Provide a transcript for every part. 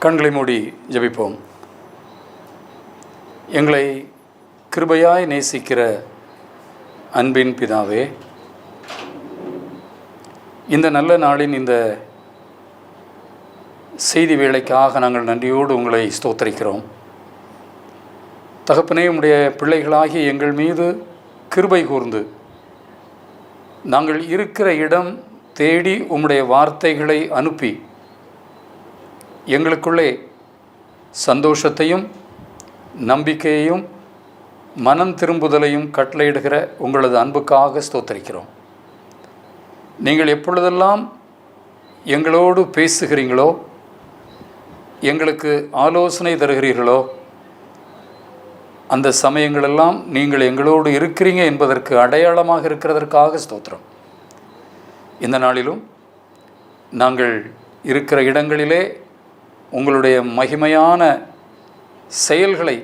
கண்களை மூடி ஜெபிப்போம். எங்களை கிருபையாய் நேசிக்கிற அன்பின் பிதாவே, இந்த நல்ல நாளின் இந்த செய்தி வேளைக்காக நாங்கள் நன்றியோடு உங்களை ஸ்தோத்தரிக்கிறோம். தகப்பனே, உம்முடைய பிள்ளைகளாகி எங்கள் மீது கிருபை கூர்ந்து நாங்கள் இருக்கிற இடம் தேடி உம்முடைய வார்த்தைகளை அனுப்பி எங்களுக்குள்ளே சந்தோஷத்தையும் நம்பிக்கையையும் மனம் திரும்புதலையும் கட்டளையிடுகிற உங்களது அன்புக்காக ஸ்தோத்தரிக்கிறோம். நீங்கள் எப்பொழுதெல்லாம் எங்களோடு பேசுகிறீங்களோ, எங்களுக்கு ஆலோசனை தருகிறீர்களோ, அந்த சமயங்களெல்லாம் நீங்கள் எங்களோடு இருக்கிறீங்க என்பதற்கு அடையாளமாக இருக்கிறதற்காக ஸ்தோத்திரம். இந்த நாளிலும் நாங்கள் இருக்கிற இடங்களிலே உங்களுடைய மகிமையான செயல்களை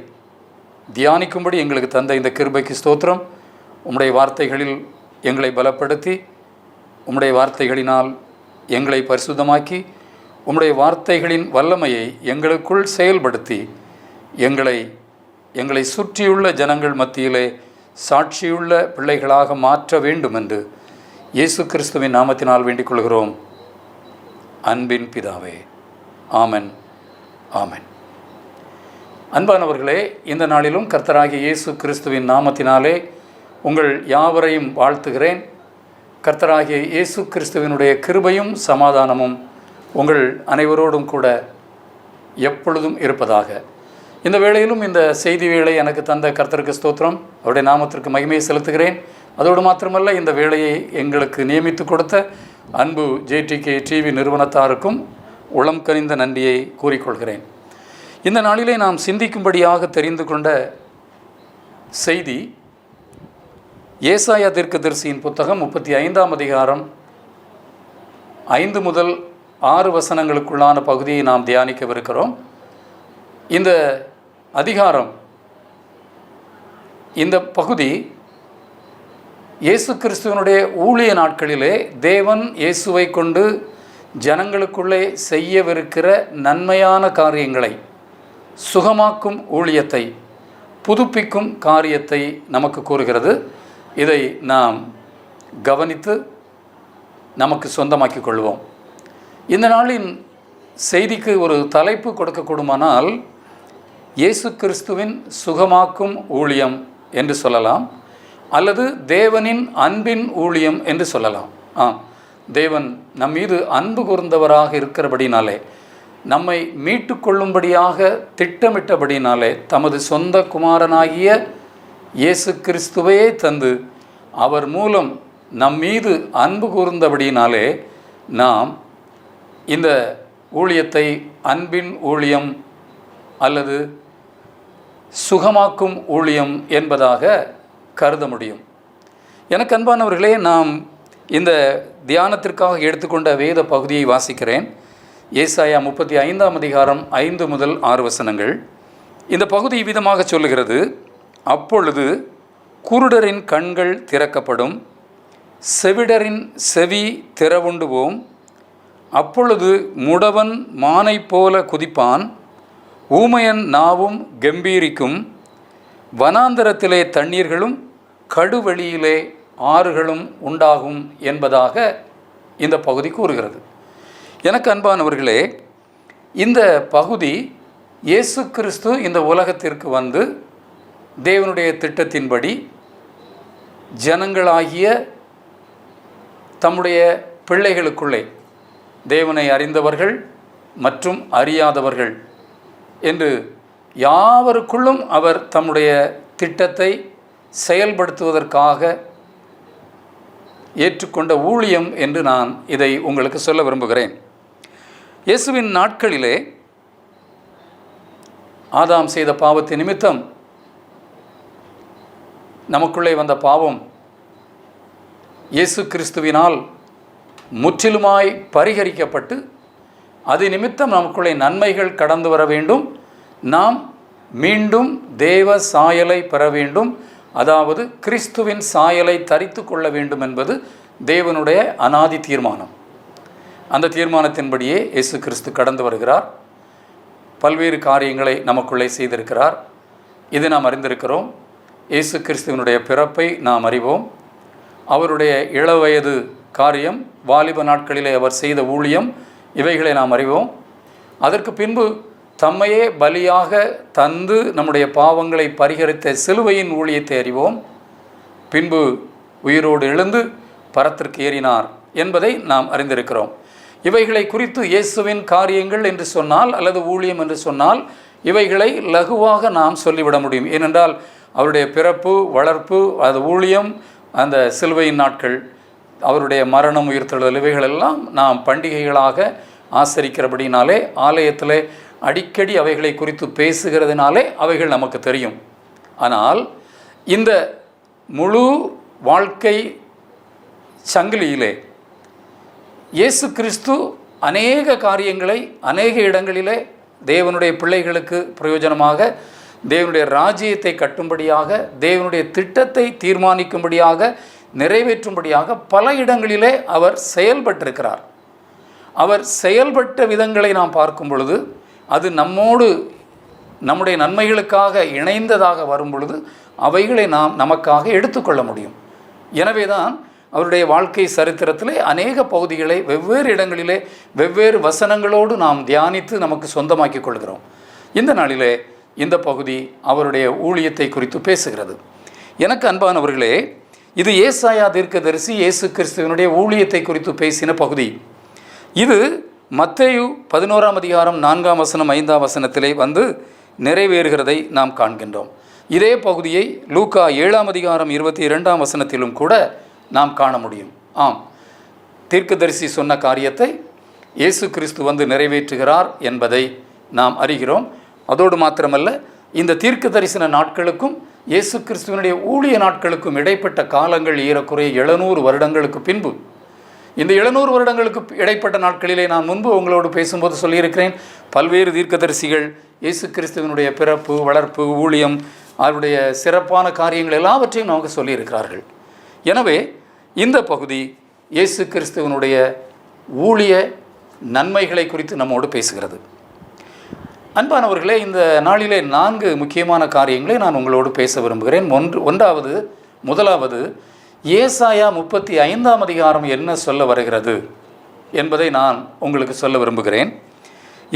தியானிக்கும்படி எங்களுக்கு தந்த இந்த கிருபைக்கு ஸ்தோத்திரம். உம்முடைய வார்த்தைகளில் எங்களை பலப்படுத்தி, உம்முடைய வார்த்தைகளினால் எங்களை பரிசுத்தமாக்கி, உம்முடைய வார்த்தைகளின் வல்லமையை எங்களுக்குள் செயல்படுத்தி எங்களை சுற்றியுள்ள ஜனங்கள் மத்தியிலே சாட்சியுள்ள பிள்ளைகளாக மாற்ற வேண்டும் என்று இயேசு கிறிஸ்துவின் நாமத்தினால் வேண்டிக் கொள்கிறோம். அன்பின் பிதாவே, ஆமென், ஆமென். அன்பானவர்களே, இந்த நாளிலும் கர்த்தராகிய இயேசு கிறிஸ்துவின் நாமத்தினாலே உங்கள் யாவரையும் வாழ்த்துகிறேன். கர்த்தராகிய இயேசு கிறிஸ்துவினுடைய கிருபையும் சமாதானமும் உங்கள் அனைவரோடும் கூட எப்பொழுதும் இருப்பதாக. இந்த வேளையிலும் இந்த செய்தி வேளை எனக்கு தந்த கர்த்தருக்கு ஸ்தோத்திரம், அவருடைய நாமத்திற்கு மகிமையை செலுத்துகிறேன். அதோடு மாத்திரமல்ல, இந்த வேளையை எங்களுக்கு நியமித்து கொடுத்த அன்பு JTK TV நிறுவனத்தாருக்கும் உளம் கனிந்த நன்றியை கூறிக்கொள்கிறேன். இந்த நாளிலே நாம் சிந்திக்கும்படியாக தெரிந்து கொண்ட செய்தி ஏசாயா தீர்க்கதரிசியின் புத்தகம் 35ஆம் அதிகாரம் 5 முதல் 6 வசனங்களுக்குள்ளான பகுதியை நாம் தியானிக்கவிருக்கிறோம். இந்த அதிகாரம், இந்த பகுதி இயேசு கிறிஸ்துவனுடைய ஊழிய நாட்களிலே தேவன் இயேசுவை கொண்டு ஜனங்களுக்குள்ளே செய்யவிருக்கிற நன்மையான காரியங்களை, சுகமாக்கும் ஊழியத்தை, புதுப்பிக்கும் காரியத்தை நமக்கு கூறுகிறது. இதை நாம் கவனித்து நமக்கு சொந்தமாக்கி கொள்வோம். இந்த நாளின் செய்திக்கு ஒரு தலைப்பு கொடுக்கக்கூடுமானால், இயேசு கிறிஸ்துவின் சுகமாக்கும் ஊழியம் என்று சொல்லலாம், அல்லது தேவனின் அன்பின் ஊழியம் என்று சொல்லலாம். தேவன் நம் மீது அன்பு கூர்ந்தவராக இருக்கிறபடினாலே, நம்மை மீட்டு கொள்ளும்படியாக திட்டமிட்டபடினாலே, தமது சொந்த குமாரனாகிய இயேசு கிறிஸ்துவையே தந்து அவர் மூலம் நம் மீது அன்பு கூர்ந்தபடினாலே நாம் இந்த ஊழியத்தை அன்பின் ஊழியம் அல்லது சுகமாக்கும் ஊழியம் என்பதாக கருத முடியும். எனக்கு அன்பானவர்களே, நாம் இந்த தியானத்திற்காக எடுத்துக்கொண்ட வேத பகுதியை வாசிக்கிறேன். ஏசாயா 35ஆம் அதிகாரம் 5 முதல் 6 வசனங்கள். இந்த பகுதி விதமாக சொல்லுகிறது: அப்பொழுது குருடரின் கண்கள் திறக்கப்படும், செவிடரின் செவி திறவுண்டு போம். அப்பொழுது முடவன் மானை போல குதிப்பான், ஊமையன் நாவும் கம்பீரிக்கும். வனாந்தரத்திலே தண்ணீர்களும் கடுவெளியிலே ஆறுகளும் உண்டாகும் என்பதாக இந்த பகுதி கூறுகிறது. எனக்கு அன்பானவர்களே, இந்த பகுதி இயேசு கிறிஸ்து இந்த உலகத்திற்கு வந்து தேவனுடைய திட்டத்தின்படி ஜனங்களாகிய தம்முடைய பிள்ளைகளுக்குள்ளே, தேவனை அறிந்தவர்கள் மற்றும் அறியாதவர்கள் என்று யாவருக்குள்ளும் அவர் தம்முடைய திட்டத்தை செயல்படுத்துவதற்காக ஏற்றுக்கொண்ட ஊழியம் என்று நான் இதை உங்களுக்கு சொல்ல விரும்புகிறேன். இயேசுவின் நாட்களிலே ஆதாம் செய்த பாவத்தின் நிமித்தம் நமக்குள்ளே வந்த பாவம் இயேசு கிறிஸ்துவினால் முற்றிலுமாய் பரிகரிக்கப்பட்டு, அது நிமித்தம் நமக்குள்ளே நன்மைகள் கடந்து வர வேண்டும். நாம் மீண்டும் தேவ சாயலை பெற வேண்டும், அதாவது கிறிஸ்துவின் சாயலை தரித்து கொள்ள வேண்டும் என்பது தேவனுடைய அனாதி தீர்மானம். அந்த தீர்மானத்தின்படியே இயேசு கிறிஸ்து கடந்து வருகிறார். பல்வேறு காரியங்களை நமக்குள்ளே செய்திருக்கிறார். இது நாம் அறிந்திருக்கிறோம். இயேசு கிறிஸ்துவனுடைய பிறப்பை நாம் அறிவோம். அவருடைய இளவயது காரியம், வாலிப நாட்களிலே அவர் செய்த ஊழியம், இவைகளை நாம் அறிவோம். அதற்கு பின்பு தம்மையே பலியாக தந்து நம்முடைய பாவங்களை பரிகரித்த சிலுவையின் ஊழியத்தை அறிவோம். பின்பு உயிரோடு எழுந்து பரத்திற்கு ஏறினார் என்பதை நாம் அறிந்திருக்கிறோம். இவைகளை குறித்து இயேசுவின் காரியங்கள் என்று சொன்னால் அல்லது ஊழியம் என்று சொன்னால் இவைகளை லகுவாக நாம் சொல்லிவிட முடியும். ஏனென்றால் அவருடைய பிறப்பு, வளர்ப்பு, அது ஊழியம், அந்த சிலுவையின் நாட்கள், அவருடைய மரணம், உயிர்த்தெழுதல், இவைகளெல்லாம் நாம் பண்டிகைகளாக ஆசரிக்கிறபடினாலே, ஆலயத்தில் அடிக்கடி அவைகளை குறித்து பேசுகிறதுனாலே அவைகள் நமக்கு தெரியும். ஆனால் இந்த முழு வாழ்க்கை சங்கிலியிலே இயேசு கிறிஸ்து அநேக காரியங்களை அநேக இடங்களிலே தேவனுடைய பிள்ளைகளுக்கு பிரயோஜனமாக, தேவனுடைய ராஜ்யத்தை கட்டும்படியாக, தேவனுடைய திட்டத்தை தீர்மானிக்கும்படியாக, நிறைவேற்றும்படியாக பல இடங்களிலே அவர் செயல்பட்டிருக்கிறார். அவர் செயல்பட்ட விதங்களை நாம் பார்க்கும் பொழுது அது நம்மோடு நம்முடைய நன்மைகளுக்காக இணைந்ததாக வரும் பொழுது அவைகளை நாம் நமக்காக எடுத்துக்கொள்ள முடியும். எனவே தான் அவருடைய வாழ்க்கை சரித்திரத்திலே அநேக பகுதிகளை வெவ்வேறு இடங்களிலே வெவ்வேறு வசனங்களோடு நாம் தியானித்து நமக்கு சொந்தமாக்கி கொள்கிறோம். இந்த நாளிலே இந்த பகுதி அவருடைய ஊழியத்தை குறித்து பேசுகிறது. எனக்கு அன்பானவர்களே, இது ஏசாயா தீர்க்கதரிசி இயேசு கிறிஸ்துவினுடைய ஊழியத்தை குறித்து பேசின பகுதி. இது மத்தேயு 11ஆம் அதிகாரம் 4ஆம் வசனம் 5ஆம் வசனத்திலே வந்து நிறைவேறுகிறதை நாம் காண்கின்றோம். இதே பகுதியை லூக்கா 7ஆம் அதிகாரம் 22ஆம் வசனத்திலும் கூட நாம் காண முடியும். ஆம், தீர்க்கதரிசி சொன்ன காரியத்தை இயேசு கிறிஸ்து வந்து நிறைவேற்றுகிறார் என்பதை நாம் அறிகிறோம். அதோடு மாத்திரமல்ல, இந்த தீர்க்க தரிசன நாட்களுக்கும் இயேசு கிறிஸ்துவனுடைய ஊழிய நாட்களுக்கும் இடைப்பட்ட காலங்கள் ஏறக்குறைய 700 வருடங்களுக்கு பின்பு. இந்த 700 வருடங்களுக்கு இடைப்பட்ட நாட்களிலே நான் முன்பு உங்களோடு பேசும்போது சொல்லியிருக்கிறேன், பல்வேறு தீர்க்கதரிசிகள் இயேசு கிறிஸ்துவனுடைய பிறப்பு, வளர்ப்பு, ஊழியம், அவருடைய சிறப்பான காரியங்கள் எல்லாவற்றையும் நமக்கு சொல்லியிருக்கிறார்கள். எனவே இந்த பகுதி இயேசு கிறிஸ்துவனுடைய ஊழிய நன்மைகளை குறித்து நம்மோடு பேசுகிறது. அன்பானவர்களே, இந்த நாளிலே 4 முக்கியமான காரியங்களை நான் உங்களோடு பேச விரும்புகிறேன். முதலாவது ஏசாயா 35ஆம் அதிகாரம் என்ன சொல்ல வருகிறது என்பதை நான் உங்களுக்கு சொல்ல விரும்புகிறேன்.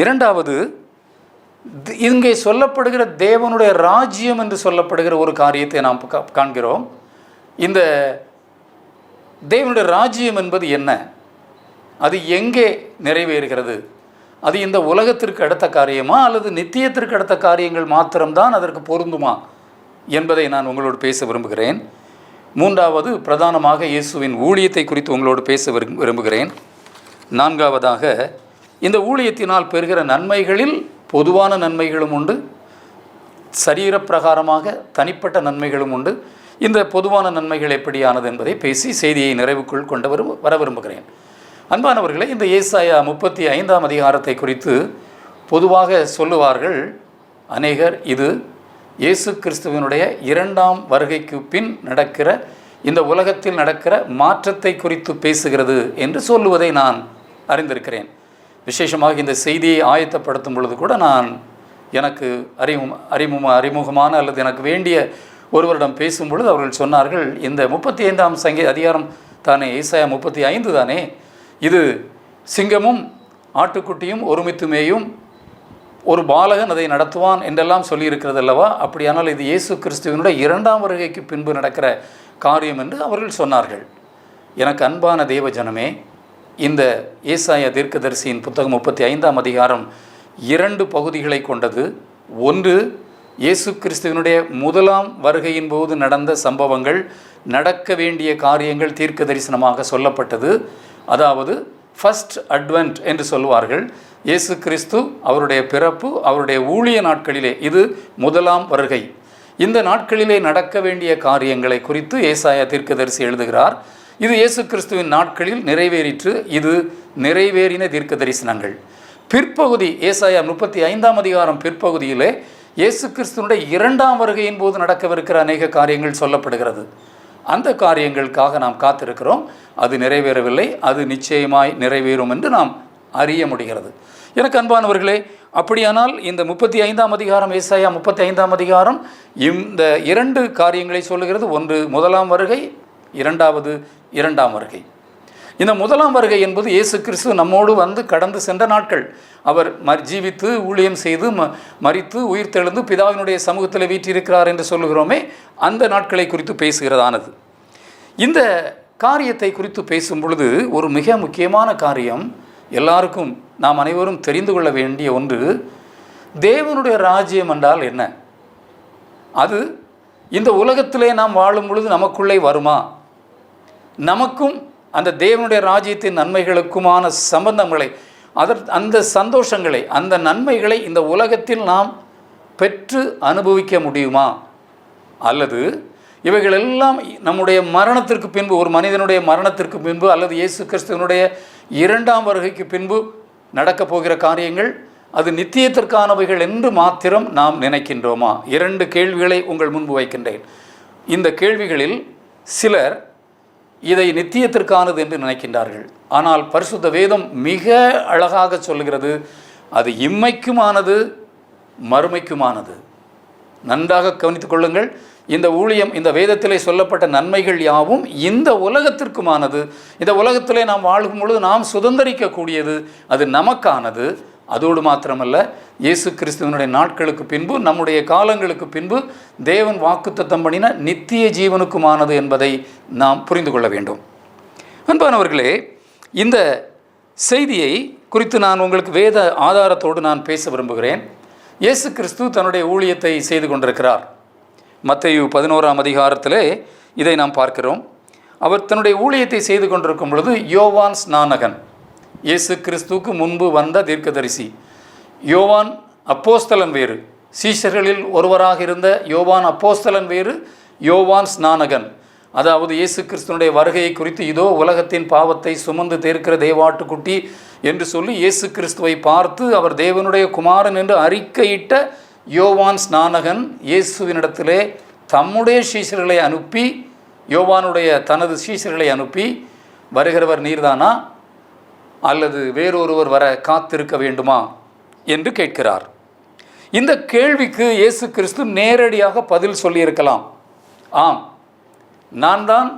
இரண்டாவது, இங்கே சொல்லப்படுகிற தேவனுடைய ராஜ்யம் என்று சொல்லப்படுகிற ஒரு காரியத்தை நாம் காண்கிறோம். இந்த தேவனுடைய ராஜ்யம் என்பது என்ன? அது எங்கே நிறைவேறுகிறது? அது இந்த உலகத்திற்கு அடுத்த காரியமா அல்லது நித்தியத்திற்கு அடுத்த காரியங்கள் மாத்திரம்தான் அதற்கு பொருந்துமா என்பதை நான் உங்களோடு பேச விரும்புகிறேன். மூன்றாவது, பிரதானமாக இயேசுவின் ஊழியத்தை குறித்து உங்களோடு பேச விரும்புகிறேன். நான்காவதாக, இந்த ஊழியத்தினால் பெறுகிற நன்மைகளில் பொதுவான நன்மைகளும் உண்டு, சரீரப்பிரகாரமாக தனிப்பட்ட நன்மைகளும் உண்டு. இந்த பொதுவான நன்மைகள் எப்படியானது என்பதை பேசி செய்தியை நிறைவுக்குள் கொண்டு வர விரும்புகிறேன். அன்பானவர்களே, இந்த ஏசாயா 35ஆம் அதிகாரத்தை குறித்து பொதுவாக சொல்லுவார்கள் அநேகர், இது இயேசு கிறிஸ்துவனுடைய 2ஆம் வருகைக்கு பின் நடக்கிற, இந்த உலகத்தில் நடக்கிற மாற்றத்தை குறித்து பேசுகிறது என்று சொல்லுவதை நான் அறிந்திருக்கிறேன். விசேஷமாக இந்த செய்தியை ஆயத்தப்படுத்தும் பொழுது கூட நான் எனக்கு அறிமுகமான அல்லது எனக்கு வேண்டிய ஒருவரிடம் பேசும் பொழுது அவர்கள் சொன்னார்கள், இந்த 35ஆம் அதிகாரம் தானே, ஏசாயா 35 தானே, இது சிங்கமும் ஆட்டுக்குட்டியும் ஒருமித்து மேயும் ஒரு பாலகன் அதை நடத்துவான் என்றெல்லாம் சொல்லியிருக்கிறது அல்லவா? அப்படியானால் இது இயேசு கிறிஸ்துவனுடைய 2ஆம் வருகைக்கு பின்பு நடக்கிற காரியம் என்று அவர்கள் சொன்னார்கள். எனக்கு அன்பான தேவ ஜனமே, இந்த ஏசாயா தீர்க்கதரிசியின் புத்தகம் 35ஆம் அதிகாரம் 2 பகுதிகளை கொண்டது. ஒன்று, இயேசு கிறிஸ்துவனுடைய 1ஆம் வருகையின் போது நடந்த சம்பவங்கள், நடக்க வேண்டிய காரியங்கள் தீர்க்க தரிசனமாக சொல்லப்பட்டது. அதாவது ஃபர்ஸ்ட் அட்வென்ட் என்று சொல்வார்கள். இயேசு கிறிஸ்து அவருடைய பிறப்பு, அவருடைய ஊழிய நாட்களிலே, இது 1ஆம் வருகை. இந்த நாட்களிலே நடக்க வேண்டிய காரியங்களை குறித்து ஏசாயா தீர்க்கதரிசி எழுதுகிறார். இது இயேசு கிறிஸ்துவின் நாட்களில் நிறைவேறிற்று, இது நிறைவேறின தீர்க்க தரிசனங்கள். பிற்பகுதி ஏசாயா 35ஆம் அதிகாரம் பிற்பகுதியிலே இயேசு கிறிஸ்துவனுடைய 2ஆம் வருகையின் போது நடக்கவிருக்கிற அநேக காரியங்கள் சொல்லப்படுகிறது. அந்த காரியங்களுக்காக நாம் காத்திருக்கிறோம். அது நிறைவேறவில்லை, அது நிச்சயமாய் நிறைவேறும் என்று நாம் அறிய முடிகிறது. எனக்கு அன்பானவர்களே, அப்படியானால் இந்த 35ஆம் அதிகாரம், ஏசாயா 35ஆம் அதிகாரம் இந்த 2 காரியங்களை சொல்லுகிறது. ஒன்று முதலாம் வருகை, இரண்டாவது இரண்டாம் வருகை. இந்த முதலாம் வருகை என்பது இயேசு கிறிஸ்து நம்மோடு வந்து கடந்து சென்ற நாட்கள். அவர் ஜீவித்து ஊழியம் செய்து மரித்து உயிர்த்தெழுந்து பிதாவினுடைய சமூகத்தில் வீற்றிருக்கிறார் என்று சொல்லுகிறோமே, அந்த நாட்களை குறித்து பேசுகிறதானது. இந்த காரியத்தை குறித்து பேசும் பொழுது ஒரு மிக முக்கியமான காரியம், எல்லாருக்கும் நாம் அனைவரும் தெரிந்து கொள்ள வேண்டிய ஒன்று, தேவனுடைய ராஜ்யம் என்றால் என்ன? அது இந்த உலகத்திலே நாம் வாழும் பொழுது நமக்குள்ளே வருமா? நமக்கும் அந்த தேவனுடைய ராஜ்யத்தின் நன்மைகளுக்குமான சம்பந்தங்களை, அந்த சந்தோஷங்களை, அந்த நன்மைகளை இந்த உலகத்தில் நாம் பெற்று அனுபவிக்க முடியுமா? அல்லது இவைகளெல்லாம் நம்முடைய மரணத்திற்கு பின்பு, ஒரு மனிதனுடைய மரணத்திற்கு பின்பு அல்லது இயேசு கிறிஸ்துவனுடைய 2ஆம் வருகைக்கு பின்பு நடக்கப் போகிற காரியங்கள், அது நித்தியத்திற்கானவைகள் என்று மாத்திரம் நாம் நினைக்கின்றோமா? 2 கேள்விகளை உங்கள் முன்பு வைக்கின்றேன். இந்த கேள்விகளில் சிலர் இதை நித்தியத்திற்கானது என்று நினைக்கின்றார்கள். ஆனால் பரிசுத்த வேதம் மிக அழகாக சொல்லுகிறது, அது இம்மைக்குமானது, மறுமைக்குமானது. நன்றாக கவனித்துக் கொள்ளுங்கள். இந்த ஊழியம், இந்த வேதத்திலே சொல்லப்பட்ட நன்மைகள் யாவும் இந்த உலகத்திற்குமானது. இந்த உலகத்திலே நாம் வாழும் பொழுது நாம் சுதந்திரிக்கக்கூடியது, அது நமக்கானது. அதோடு மாத்திரமல்ல, இயேசு கிறிஸ்துவனுடைய நாட்களுக்கு பின்பு, நம்முடைய காலங்களுக்கு பின்பு தேவன் வாக்குத்தத்தம் பண்ணின நித்திய ஜீவனுக்குமானது என்பதை நாம் புரிந்து கொள்ள வேண்டும். அன்பானவர்களே, இந்த செய்தியை குறித்து நான் உங்களுக்கு வேத ஆதாரத்தோடு நான் பேச விரும்புகிறேன். இயேசு கிறிஸ்து தன்னுடைய ஊழியத்தை செய்து கொண்டிருக்கிறார். மத்தேயு 11ஆம் அதிகாரத்திலே இதை நாம் பார்க்கிறோம். அவர் தன்னுடைய ஊழியத்தை செய்து கொண்டிருக்கும் பொழுது யோவான் ஸ்நானகன், இயேசு கிறிஸ்துவுக்கு முன்பு வந்த தீர்க்கதரிசி யோவான் அப்போஸ்தலன் வேறு, சீஷர்களில் ஒருவராக இருந்த யோவான் அப்போஸ்தலன் வேறு, யோவான் ஸ்நானகன். அதாவது இயேசு கிறிஸ்துவனுடைய வருகையை குறித்து, இதோ உலகத்தின் பாவத்தை சுமந்து தீர்க்கிற தேவாட்டுக்குட்டி என்று சொல்லி இயேசு கிறிஸ்துவை பார்த்து அவர் தேவனுடைய குமாரன் என்று அறிக்கையிட்ட யோவான் ஸ்நானகன் இயேசுவினிடத்திலே தம்முடைய சீஷர்களை அனுப்பி, யோவானுடைய தனது சீஷர்களை அனுப்பி, வருகிறவர் நீர்தானா அல்லது வேறொருவர் வர காத்திருக்க வேண்டுமா என்று கேட்கிறார். இந்த கேள்விக்கு இயேசு கிறிஸ்து நேரடியாக பதில் சொல்லியிருக்கலாம். ஆம், நான் தான்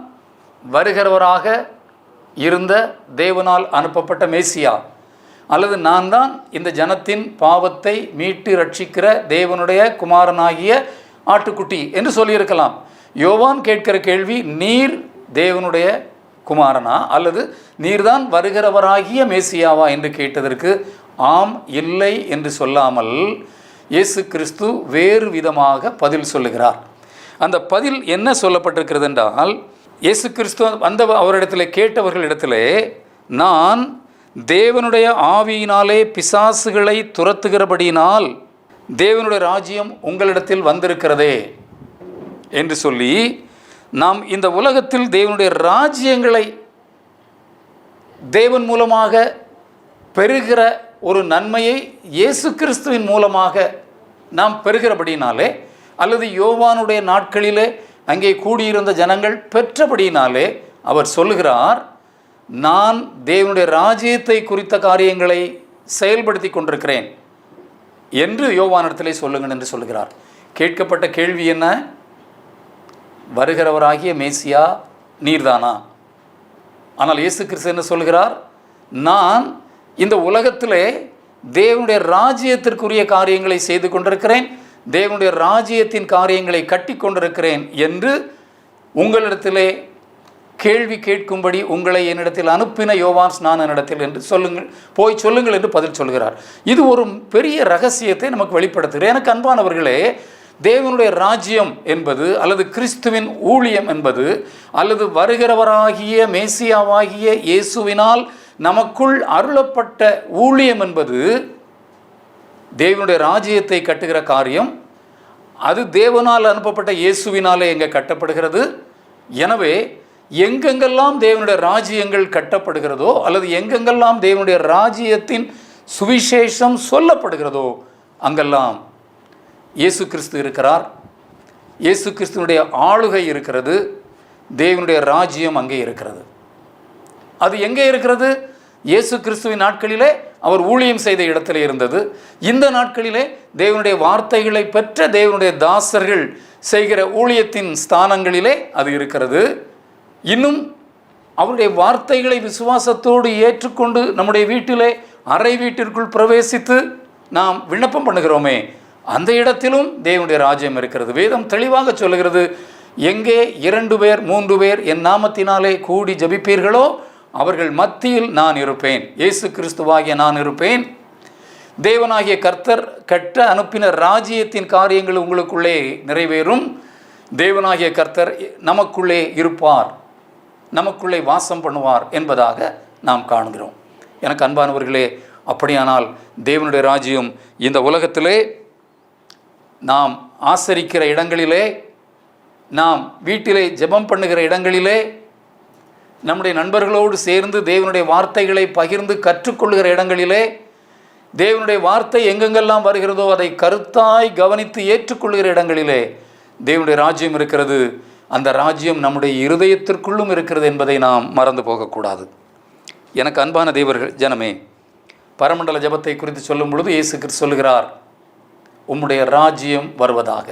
வருகிறவராக இருந்த தேவனால் அனுப்பப்பட்ட மேசியா, அல்லது நான் தான் இந்த ஜனத்தின் பாவத்தை மீட்டு ரட்சிக்கிற தேவனுடைய குமாரனாகிய ஆட்டுக்குட்டி என்று சொல்லியிருக்கலாம். யோவான் கேட்கிற கேள்வி, நீர் தேவனுடைய குமாரனா அல்லது நீர்தான் வருகிறவராகிய மேசியாவா என்று கேட்டதற்கு ஆம் இல்லை என்று சொல்லாமல் இயேசு கிறிஸ்து வேறு விதமாக பதில் சொல்லுகிறார். அந்த பதில் என்ன சொல்லப்பட்டிருக்கிறது என்றால், இயேசு கிறிஸ்து அவரிடத்தில் கேட்டவர்களிடத்திலே, நான் தேவனுடைய ஆவியினாலே பிசாசுகளை துரத்துகிறபடியினால் தேவனுடைய ராஜ்யம் உங்களிடத்தில் வந்திருக்கிறதே என்று சொல்லி, நாம் இந்த உலகத்தில் தேவனுடைய ராஜ்யங்களை தேவன் மூலமாக பெறுகிற ஒரு நன்மையை இயேசு கிறிஸ்துவின் மூலமாக நாம் பெறுகிறபடினாலே, அல்லது யோவானுடைய நாட்களிலே அங்கே கூடியிருந்த ஜனங்கள் பெற்றபடியினாலே அவர் சொல்லுகிறார், நான் தேவனுடைய ராஜ்யத்தை குறித்த காரியங்களை செயல்படுத்தி கொண்டிருக்கிறேன் என்று யோவானிடத்திலே சொல்லுங்கள் என்று சொல்லுகிறார். கேட்கப்பட்ட கேள்வி என்ன? வருகிறவராகிய மேசியா நீர்தானா? ஆனால் இயேசு கிறிஸ்து என்ன சொல்கிறார்? நான் இந்த உலகத்திலே தேவனுடைய ராஜ்யத்திற்குரிய காரியங்களை செய்து கொண்டிருக்கிறேன், தேவனுடைய ராஜ்யத்தின் காரியங்களை கட்டி கொண்டிருக்கிறேன் என்று உங்களிடத்திலே கேள்வி கேட்கும்படி உங்களை என்னிடத்தில் அனுப்பின யோவான் ஸ்நானனிடத்தில் என்று சொல்லுங்கள், போய் சொல்லுங்கள் என்று பதில் சொல்கிறார். இது ஒரு பெரிய ரகசியத்தை நமக்கு வெளிப்படுத்துகிறேன். எனக்கு அன்பானவர்களே, தேவனுடைய ராஜ்யம் என்பது, அல்லது கிறிஸ்துவின் ஊழியம் என்பது, அல்லது வருகிறவராகிய மேசியாவாகிய இயேசுவினால் நமக்குள் அருளப்பட்ட ஊழியம் என்பது தேவனுடைய ராஜ்யத்தை கட்டுகிற காரியம். அது தேவனால் அனுப்பப்பட்ட இயேசுவினாலே எங்கே கட்டப்படுகிறது. எனவே எங்கெங்கெல்லாம் தேவனுடைய ராஜ்யங்கள் கட்டப்படுகிறதோ, அல்லது எங்கெங்கெல்லாம் தேவனுடைய ராஜ்யத்தின் சுவிசேஷம் சொல்லப்படுகிறதோ, அங்கெல்லாம் இயேசு கிறிஸ்து இருக்கிறார். இயேசு கிறிஸ்துவனுடைய ஆளுகை இருக்கிறது. தேவனுடைய ராஜ்யம் அங்கே இருக்கிறது. அது எங்கே இருக்கிறது? இயேசு கிறிஸ்துவின் நாட்களிலே அவர் ஊழியம் செய்த இடத்திலே இருந்தது. இந்த நாட்களிலே தேவனுடைய வார்த்தைகளை பெற்ற தேவனுடைய தாசர்கள் செய்கிற ஊழியத்தின் ஸ்தானங்களிலே அது இருக்கிறது. இன்னும் அவருடைய வார்த்தைகளை விசுவாசத்தோடு ஏற்றுக்கொண்டு நம்முடைய வீட்டிலே அறை வீட்டிற்குள் பிரவேசித்து நாம் விண்ணப்பம் பண்ணுகிறோமே, அந்த இடத்திலும் தேவனுடைய ராஜ்யம் இருக்கிறது. வேதம் தெளிவாக சொல்லுகிறது, எங்கே 2 பேர் 3 பேர் என் நாமத்தினாலே கூடி ஜபிப்பீர்களோ அவர்கள் மத்தியில் நான் இருப்பேன். இயேசு கிறிஸ்துவாகிய நான் இருப்பேன். தேவனாகிய கர்த்தர் கட்ட அனுப்பின ராஜ்யத்தின் காரியங்கள் உங்களுக்குள்ளே நிறைவேறும். தேவனாகிய கர்த்தர் நமக்குள்ளே இருப்பார், நமக்குள்ளே வாசம் பண்ணுவார் என்பதாக நாம் காண்கிறோம். எனக்கு அன்பானவர்களே, அப்படியானால் தேவனுடைய ராஜ்யம் இந்த உலகத்திலே நாம் ஆசரிக்கிற இடங்களிலே, நாம் வீட்டிலே ஜெபம் பண்ணுகிற இடங்களிலே, நம்முடைய நண்பர்களோடு சேர்ந்து தேவனுடைய வார்த்தைகளை பகிர்ந்து கற்றுக்கொள்கிற இடங்களிலே, தேவனுடைய வார்த்தை எங்கெங்கெல்லாம் வருகிறதோ அதை கருத்தாய் கவனித்து ஏற்றுக்கொள்கிற இடங்களிலே தேவனுடைய ராஜ்யம் இருக்கிறது. அந்த ராஜ்யம் நம்முடைய இருதயத்திற்குள்ளும் இருக்கிறது என்பதை நாம் மறந்து போகக்கூடாது. எனக்கு அன்பான தேவர்கள் ஜனமே, பரமண்டல ஜபத்தை குறித்து சொல்லும் பொழுது இயேசு கிறிஸ்து சொல்லுகிறார், உம்முடைய ராஜ்யம் வருவதாக.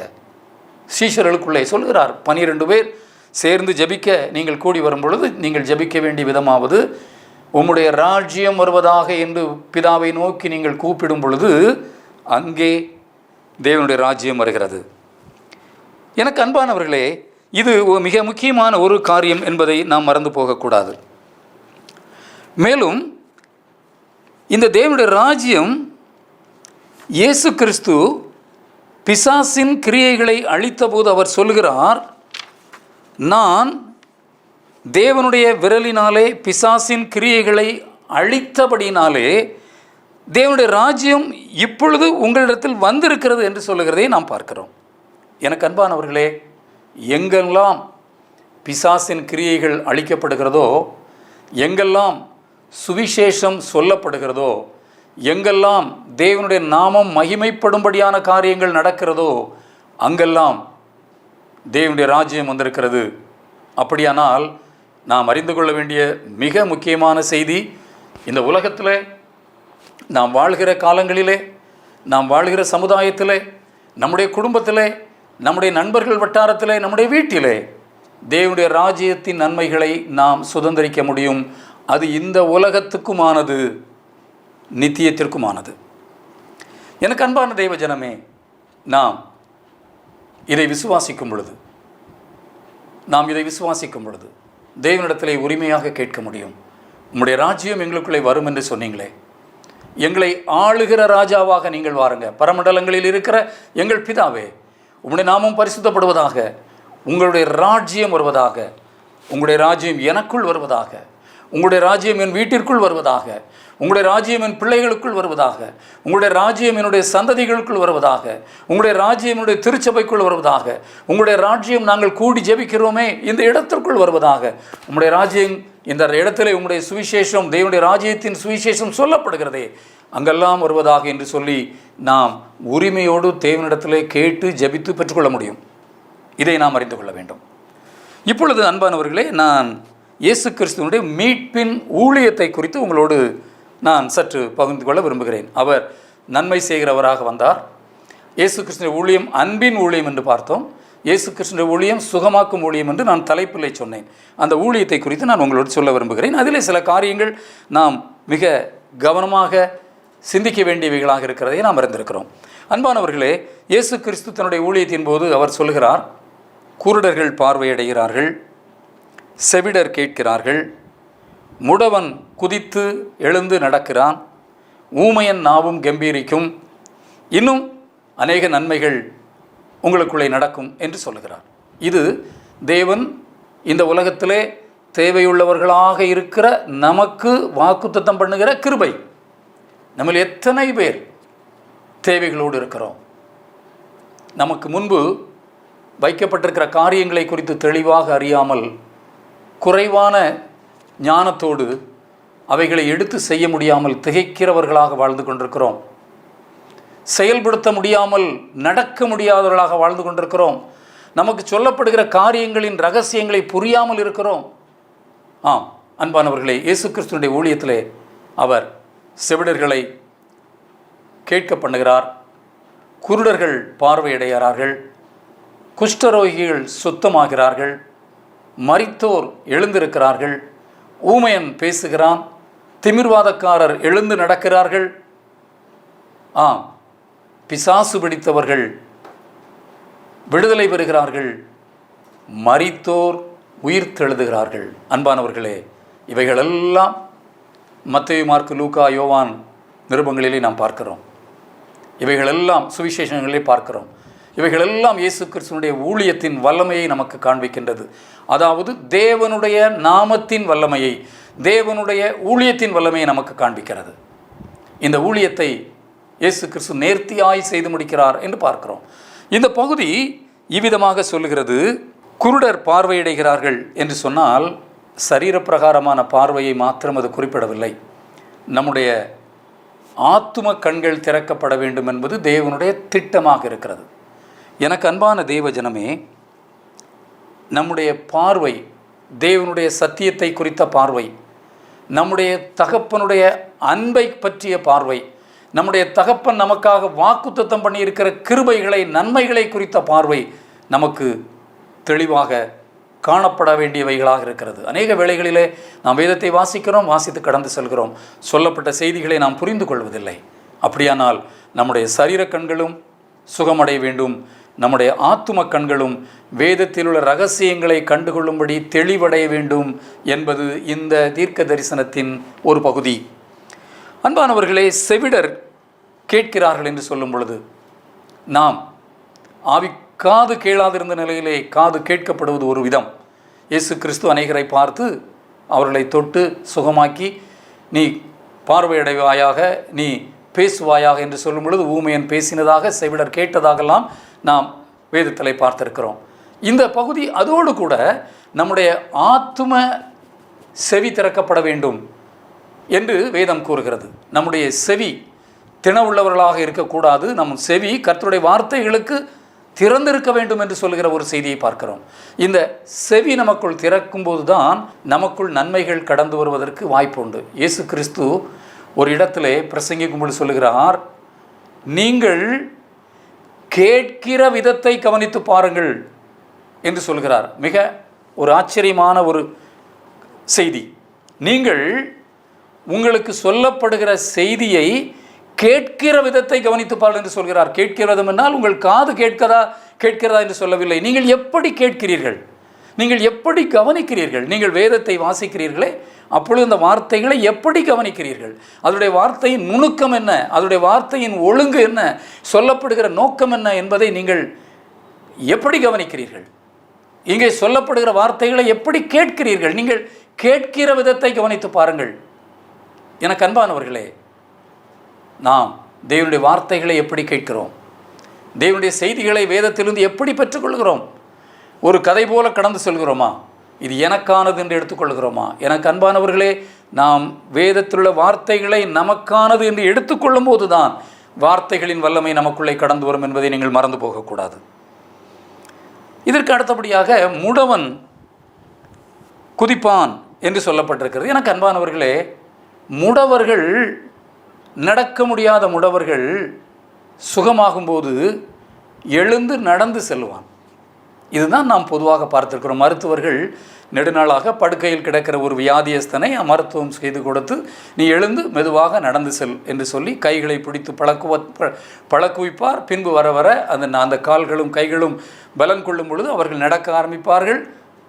சீஷர்களுக்குள்ளே சொல்கிறார், 12 பேர் சேர்ந்து ஜபிக்க நீங்கள் கூடி வரும் பொழுது நீங்கள் ஜபிக்க வேண்டிய விதமாவது, உம்முடைய ராஜ்யம் வருவதாக என்று பிதாவை நோக்கி நீங்கள் கூப்பிடும் பொழுது அங்கே தேவனுடைய ராஜ்யம் வருகிறது. எனக்கு அன்பானவர்களே, இது மிக முக்கியமான ஒரு காரியம் என்பதை நாம் மறந்து போகக்கூடாது. மேலும் இந்த தேவனுடைய ராஜ்யம், இயேசு கிறிஸ்து பிசாசின் கிரியைகளை அழித்தபோது அவர் சொல்கிறார், நான் தேவனுடைய விரலினாலே பிசாசின் கிரியைகளை அழித்தபடினாலே தேவனுடைய ராஜ்யம் இப்பொழுது உங்களிடத்தில் வந்திருக்கிறது என்று சொல்லுகிறதை நாம் பார்க்கிறோம். எனக்கு அன்பானவர்களே, எங்கெல்லாம் பிசாசின் கிரியைகள் அழிக்கப்படுகிறதோ, எங்கெல்லாம் சுவிசேஷம் சொல்லப்படுகிறதோ, எங்கெல்லாம் தேவனுடைய நாமம் மகிமைப்படும்படியான காரியங்கள் நடக்கிறதோ அங்கெல்லாம் தேவனுடைய ராஜ்யம் வந்திருக்கிறது. அப்படியானால் நாம் அறிந்து கொள்ள வேண்டிய மிக முக்கியமான செய்தி, இந்த உலகத்தில் நாம் வாழ்கிற காலங்களிலே, நாம் வாழ்கிற சமுதாயத்திலே, நம்முடைய குடும்பத்திலே, நம்முடைய நண்பர்கள் வட்டாரத்திலே, நம்முடைய வீட்டிலே தேவனுடைய ராஜ்யத்தின் நன்மைகளை நாம் சுதந்திரிக்க முடியும். அது இந்த உலகத்துக்குமானது, நித்தியத்திற்குமானது. எனக்கு அன்பான தெய்வ ஜனமே, நாம் இதை விசுவாசிக்கும் பொழுது தேவனிடத்திலே உரிமையாக கேட்க முடியும். உம்முடைய ராஜ்யம் எங்களுக்குள்ளே வரும் என்று சொன்னீங்களே, எங்களை ஆளுகிற ராஜாவாக நீங்கள் வாருங்க. பரமண்டலங்களில் இருக்கிற எங்கள் பிதாவே, உம்முடைய நாமம் பரிசுத்தப்படுவதாக, உங்களுடைய ராஜ்யம் வருவதாக, உங்களுடைய ராஜ்யம் எனக்குள் வருவதாக, உங்களுடைய ராஜ்யம் என் வீட்டிற்குள் வருவதாக, உங்களுடைய ராஜ்யம் என் பிள்ளைகளுக்குள் வருவதாக, உங்களுடைய ராஜ்யம் என்னுடைய சந்ததிகளுக்குள் வருவதாக, உங்களுடைய ராஜ்யம் என்னுடைய திருச்சபைக்குள் வருவதாக, உங்களுடைய ராஜ்யம் நாங்கள் கூடி ஜெபிக்கிறோமே இந்த இடத்திற்குள் வருவதாக, உங்களுடைய ராஜ்யம் இந்த இடத்திலே உங்களுடைய சுவிசேஷம், தேவனுடைய ராஜ்யத்தின் சுவிசேஷம் சொல்லப்படுகிறதே அங்கெல்லாம் வருவதாக என்று சொல்லி நாம் உரிமையோடு தேவனிடத்திலே கேட்டு ஜெபித்து பெற்றுக்கொள்ள முடியும். இதை நாம் அறிந்து கொள்ள வேண்டும். இப்பொழுது அன்பானவர்களே, நான் இயேசு கிறிஸ்துவனுடைய மீட்பின் ஊழியத்தை குறித்து உங்களோடு நான் சற்று பகிர்ந்து கொள்ள விரும்புகிறேன். அவர் நன்மை செய்கிறவராக வந்தார். இயேசு கிறிஸ்துவின் ஊழியம் அன்பின் ஊழியம் என்று பார்த்தோம். இயேசு கிறிஸ்துவின் ஊழியம் சுகமாக்கும் ஊழியம் என்று நான் தலைப்பிலே சொன்னேன். அந்த ஊழியத்தை குறித்து நான் உங்களோடு சொல்ல விரும்புகிறேன். அதிலே சில காரியங்கள் நாம் மிக கவனமாக சிந்திக்க வேண்டியவைகளாக இருக்கிறதை நாம் அறிந்திருக்கிறோம். அன்பானவர்களே, இயேசு கிறிஸ்து தன்னுடைய ஊழியத்தின் போது அவர் சொல்கிறார், குருடர்கள் பார்வையடைகிறார்கள், செவிடர் கேட்கிறார்கள், முடவன் குதித்து எழுந்து நடக்கிறான், ஊமையன் நாவும் கம்பீரிக்கும், இன்னும் அநேக நன்மைகள் உங்களுக்குள்ளே நடக்கும் என்று சொல்லுகிறார். இது தேவன் இந்த உலகத்திலே தேவையுள்ளவர்களாக இருக்கிற நமக்கு வாக்குத்தத்தம் பண்ணுகிற கிருபை. நம்ம எத்தனை பேர் தேவைகளோடு இருக்கிறோம்? நமக்கு முன்பு வைக்கப்பட்டிருக்கிற காரியங்களை குறித்து தெளிவாக அறியாமல், குறைவான ஞானத்தோடு அவைகளை எடுத்து செய்ய முடியாமல் திகைக்கிறவர்களாக வாழ்ந்து கொண்டிருக்கிறோம். செயல்படுத்த முடியாமல் நடக்க முடியாதவர்களாக வாழ்ந்து கொண்டிருக்கிறோம். நமக்கு சொல்லப்படுகிற காரியங்களின் ரகசியங்களை புரியாமல் இருக்கிறோம். ஆம் அன்பானவர்களே, இயேசு கிறிஸ்துவினுடைய ஊழியத்திலே அவர் செவிடர்களை கேட்க பண்ணுகிறார், குருடர்கள் பார்வையடைகிறார்கள், குஷ்டரோகிகள் சுத்தமாகிறார்கள், மரித்தோர் எழுந்திருக்கிறார்கள், ஊமையன் பேசுகிறான், திமிர்வாதக்காரர் எழுந்து நடக்கிறார்கள், பிசாசு பிடித்தவர்கள் விடுதலை பெறுகிறார்கள், மரித்தோர் உயிர் தெழுதுகிறார்கள். அன்பானவர்களே, இவைகளெல்லாம் மத்தேயு, மார்க்கு, லூக்கா, யோவான் நிருபங்களிலே நாம் பார்க்கிறோம். இவைகளெல்லாம் சுவிசேஷங்களிலே பார்க்கிறோம். இவைகளெல்லாம் இயேசு கிறிஸ்துவினுடைய ஊழியத்தின் வல்லமையை நமக்கு காண்பிக்கின்றது. அதாவது தேவனுடைய நாமத்தின் வல்லமையை, தேவனுடைய ஊழியத்தின் வல்லமையை நமக்கு காண்பிக்கிறது. இந்த ஊழியத்தை இயேசு கிறிஸ்து நேர்த்தியாய் செய்து முடிக்கிறார் என்று பார்க்கிறோம். இந்த பகுதி இவ்விதமாக சொல்லுகிறது, குருடர் பார்வையடைகிறார்கள் என்று சொன்னால் சரீரப்பிரகாரமான பார்வையை மாத்திரம் அது குறிப்பிடவில்லை. நம்முடைய ஆத்தும கண்கள் திறக்கப்பட வேண்டும் என்பது தேவனுடைய திட்டமாக இருக்கிறது. எனக்கு அன்பான தேவ ஜனமே, நம்முடைய பார்வை தேவனுடைய சத்தியத்தை குறித்த பார்வை, நம்முடைய தகப்பனுடைய அன்பை பற்றிய பார்வை, நம்முடைய தகப்பன் நமக்காக வாக்குத்தத்தம் பண்ணியிருக்கிற கிருபைகளை, நன்மைகளை குறித்த பார்வை நமக்கு தெளிவாக காணப்பட வேண்டியவைகளாக இருக்கிறது. அநேக வேளைகளிலே நாம் வேதத்தை வாசிக்கிறோம், வாசித்து கடந்து செல்கிறோம், சொல்லப்பட்ட செய்திகளை நாம் புரிந்து கொள்வதில்லை. அப்படியானால் நம்முடைய சரீர கண்களும் சுகமடைய வேண்டும், நம்முடைய ஆத்தும கண்களும் வேதத்தில் உள்ள ரகசியங்களை கண்டுகொள்ளும்படி தெளிவடைய வேண்டும் என்பது இந்த தீர்க்க தரிசனத்தின் ஒரு பகுதி. அன்பானவர்களே, செவிடர் கேட்கிறார்கள் என்று சொல்லும் பொழுது நாம் காது கேளாதிருந்த நிலையிலே காது கேட்கப்படுவது ஒரு விதம். இயேசு கிறிஸ்து அநேகரை பார்த்து அவர்களை தொட்டு சுகமாக்கி, நீ பார்வையடைவாயாக, நீ பேசுவாயாக என்று சொல்லும் பொழுது ஊமையன் பேசினதாக, செவிடர் கேட்டதாகலாம் நாம் வேதத்தில் பார்த்திருக்கிறோம். இந்த பகுதி அதோடு கூட நம்முடைய ஆத்தும செவி திறக்கப்பட வேண்டும் என்று வேதம் கூறுகிறது. நம்முடைய செவி திணவுள்ளவர்களாக இருக்கக்கூடாது, நம் செவி கர்த்தருடைய வார்த்தைகளுக்கு திறந்திருக்க வேண்டும் என்று சொல்கிற ஒரு செய்தியை பார்க்கிறோம். இந்த செவி நமக்குள் திறக்கும்போது தான் நமக்குள் நன்மைகள் கடந்து வருவதற்கு வாய்ப்பு உண்டு. இயேசு கிறிஸ்து ஒரு இடத்திலே பிரசங்கிக்கும்போது சொல்லுகிறார், நீங்கள் கேட்கிற விதத்தை கவனித்து பாருங்கள் என்று சொல்கிறார். மிக ஒரு ஆச்சரியமான ஒரு செய்தி. நீங்கள் உங்களுக்கு சொல்லப்படுகிற செய்தியை கேட்கிற விதத்தை கவனித்து பாருங்கள் என்று சொல்கிறார். கேட்கிற விதம் என்றால் உங்கள் காது கேட்கிறதா என்று சொல்லவில்லை. நீங்கள் எப்படி கேட்கிறீர்கள், நீங்கள் எப்படி கவனிக்கிறீர்கள், நீங்கள் வேதத்தை வாசிக்கிறீர்களே, அப்பொழுது அந்த வார்த்தைகளை எப்படி கவனிக்கிறீர்கள், அதனுடைய வார்த்தையின் நுணுக்கம் என்ன, அதனுடைய வார்த்தையின் ஒழுங்கு என்ன, சொல்லப்படுகிற நோக்கம் என்ன என்பதை நீங்கள் எப்படி கவனிக்கிறீர்கள், இங்கே சொல்லப்படுகிற வார்த்தைகளை எப்படி கேட்கிறீர்கள், நீங்கள் கேட்கிற விதத்தை கவனித்து பாருங்கள். எனக்கு அன்பானவர்களே, நாம் தேவனுடைய வார்த்தைகளை எப்படி கேட்கிறோம், தேவனுடைய செய்திகளை வேதத்திலிருந்து எப்படி பெற்றுக்கொள்கிறோம்? ஒரு கதை போல கடந்து செல்கிறோமா, இது எனக்கானது என்று எடுத்துக்கொள்கிறோமா? எனக்கு அன்பானவர்களே, நாம் வேதத்திலுள்ள வார்த்தைகளை நமக்கானது என்று எடுத்துக்கொள்ளும் போது தான் வார்த்தைகளின் வல்லமை நமக்குள்ளே கடந்து வரும் என்பதை நீங்கள் மறந்து போகக்கூடாது. இதற்கு அடுத்தபடியாக முடவன் குதிப்பான் என்று சொல்லப்பட்டிருக்கிறது. எனக்கு அன்பானவர்களே, முடவர்கள், நடக்க முடியாத முடவர்கள் சுகமாகும்போது எழுந்து நடந்து செல்வான். இதுதான் நாம் பொதுவாக பார்த்திருக்கிறோம். மருத்துவர்கள் நெடுநாளாக படுக்கையில் கிடக்கிற ஒரு வியாதியஸ்தனை மருத்துவம் செய்து கொடுத்து, நீ எழுந்து மெதுவாக நடந்து செல் என்று சொல்லி கைகளை பிடித்து பழக்குவிப்பார். பின்பு வர வர அந்த கால்களும் கைகளும் பலன் கொள்ளும் பொழுது அவர்கள் நடக்க ஆரம்பிப்பார்கள்.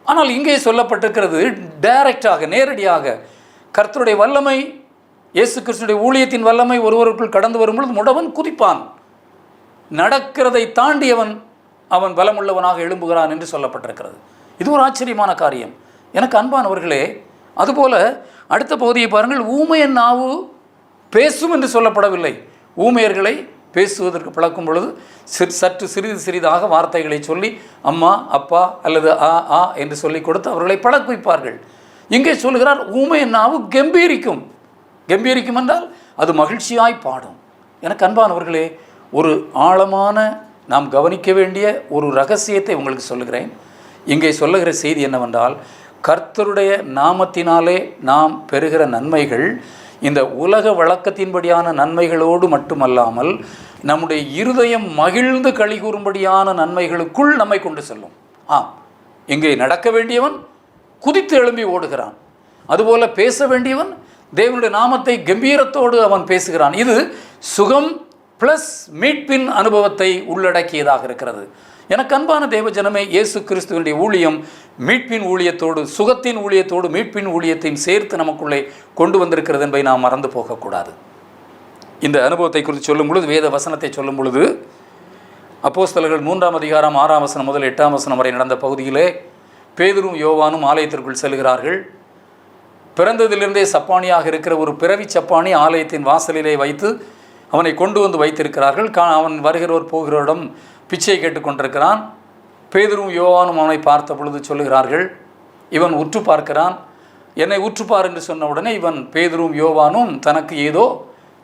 ஆனால் இங்கே சொல்லப்பட்டிருக்கிறது டைரக்டாக, நேரடியாக கர்த்தருடைய வல்லமை, இயேசு கிறிஸ்துடைய ஊழியத்தின் வல்லமை ஒருவருக்குள் கடந்து வரும்பொழுது முடவன் குதிப்பான். நடக்கிறதை தாண்டியவன் அவன் பலமுள்ளவனாக எழும்புகிறான் என்று சொல்லப்பட்டிருக்கிறது. இது ஒரு ஆச்சரியமான காரியம். எனக்கு அன்பானவர்களே, அதுபோல அடுத்த பகுதியை பாருங்கள். ஊமையன் நாவு பேசும் என்று சொல்லப்படவில்லை. ஊமையர்களை பேசுவதற்கு பழக்கும் பொழுது சற்று சிறிதாக வார்த்தைகளை சொல்லி அம்மா, அப்பா அல்லது ஆ என்று சொல்லி கொடுத்து அவர்களை பழக்குவிப்பார்கள். இங்கே சொல்கிறார், ஊமையன் நாவு கம்பீரிக்கும். கம்பீரிக்கும் என்றால் அது மகிழ்ச்சியாய் பாடும். எனக்கு அன்பானவர்களே, ஒரு ஆழமான நாம் கவனிக்க வேண்டிய ஒரு ரகசியத்தை உங்களுக்கு சொல்லுகிறேன். இங்கே சொல்லுகிற செய்தி என்னவென்றால், கர்த்தருடைய நாமத்தினாலே நாம் பெறுகிற நன்மைகள் இந்த உலக வழக்கத்தின்படியான நன்மைகளோடு மட்டுமல்லாமல் நம்முடைய இருதயம் மகிழ்ந்து களி கூறும்படியான நன்மைகளுக்குள் நம்மை கொண்டு செல்லும். இங்கே நடக்க வேண்டியவன் குதித்து எழும்பி ஓடுகிறான், அதுபோல பேச வேண்டியவன் தேவனுடைய நாமத்தை கம்பீரத்தோடு அவன் பேசுகிறான். இது சுகம் ப்ளஸ் மீட்பின் அனுபவத்தை உள்ளடக்கியதாக இருக்கிறது. எனக்கு அன்பான தேவ ஜனமே, இயேசு கிறிஸ்துவனுடைய ஊழியம் மீட்பின் ஊழியத்தோடு, சுகத்தின் ஊழியத்தோடு மீட்பின் ஊழியத்தையும் சேர்த்து நமக்குள்ளே கொண்டு வந்திருக்கிறது என்பதை நாம் மறந்து போகக்கூடாது. இந்த அனுபவத்தை குறித்து சொல்லும் பொழுது, வேத வசனத்தை சொல்லும் பொழுது, அப்போஸ்தலர்கள் 3ஆம் அதிகாரம் 6ஆம் வசனம் முதல் 8ஆம் வசனம் வரை நடந்த பகுதியிலே பேதுரும் யோவானும் ஆலயத்திற்குள் செல்கிறார்கள். பிறந்ததிலிருந்தே சப்பானியாக இருக்கிற ஒரு பிறவி சப்பானி ஆலயத்தின் வாசலிலே வைத்து அவனை கொண்டு வந்து வைத்திருக்கிறார்கள். அவன் வருகிறவர் போகிறவரிடம் பிச்சை கேட்டுக்கொண்டிருக்கிறான். பேதுரும் யோவானும் அவனை பார்த்த பொழுது சொல்லுகிறார்கள், இவன் உற்று பார்க்கிறான். என்னை உற்றுப்பார் என்று சொன்ன உடனே இவன் பேதுரும் யோவானும் தனக்கு ஏதோ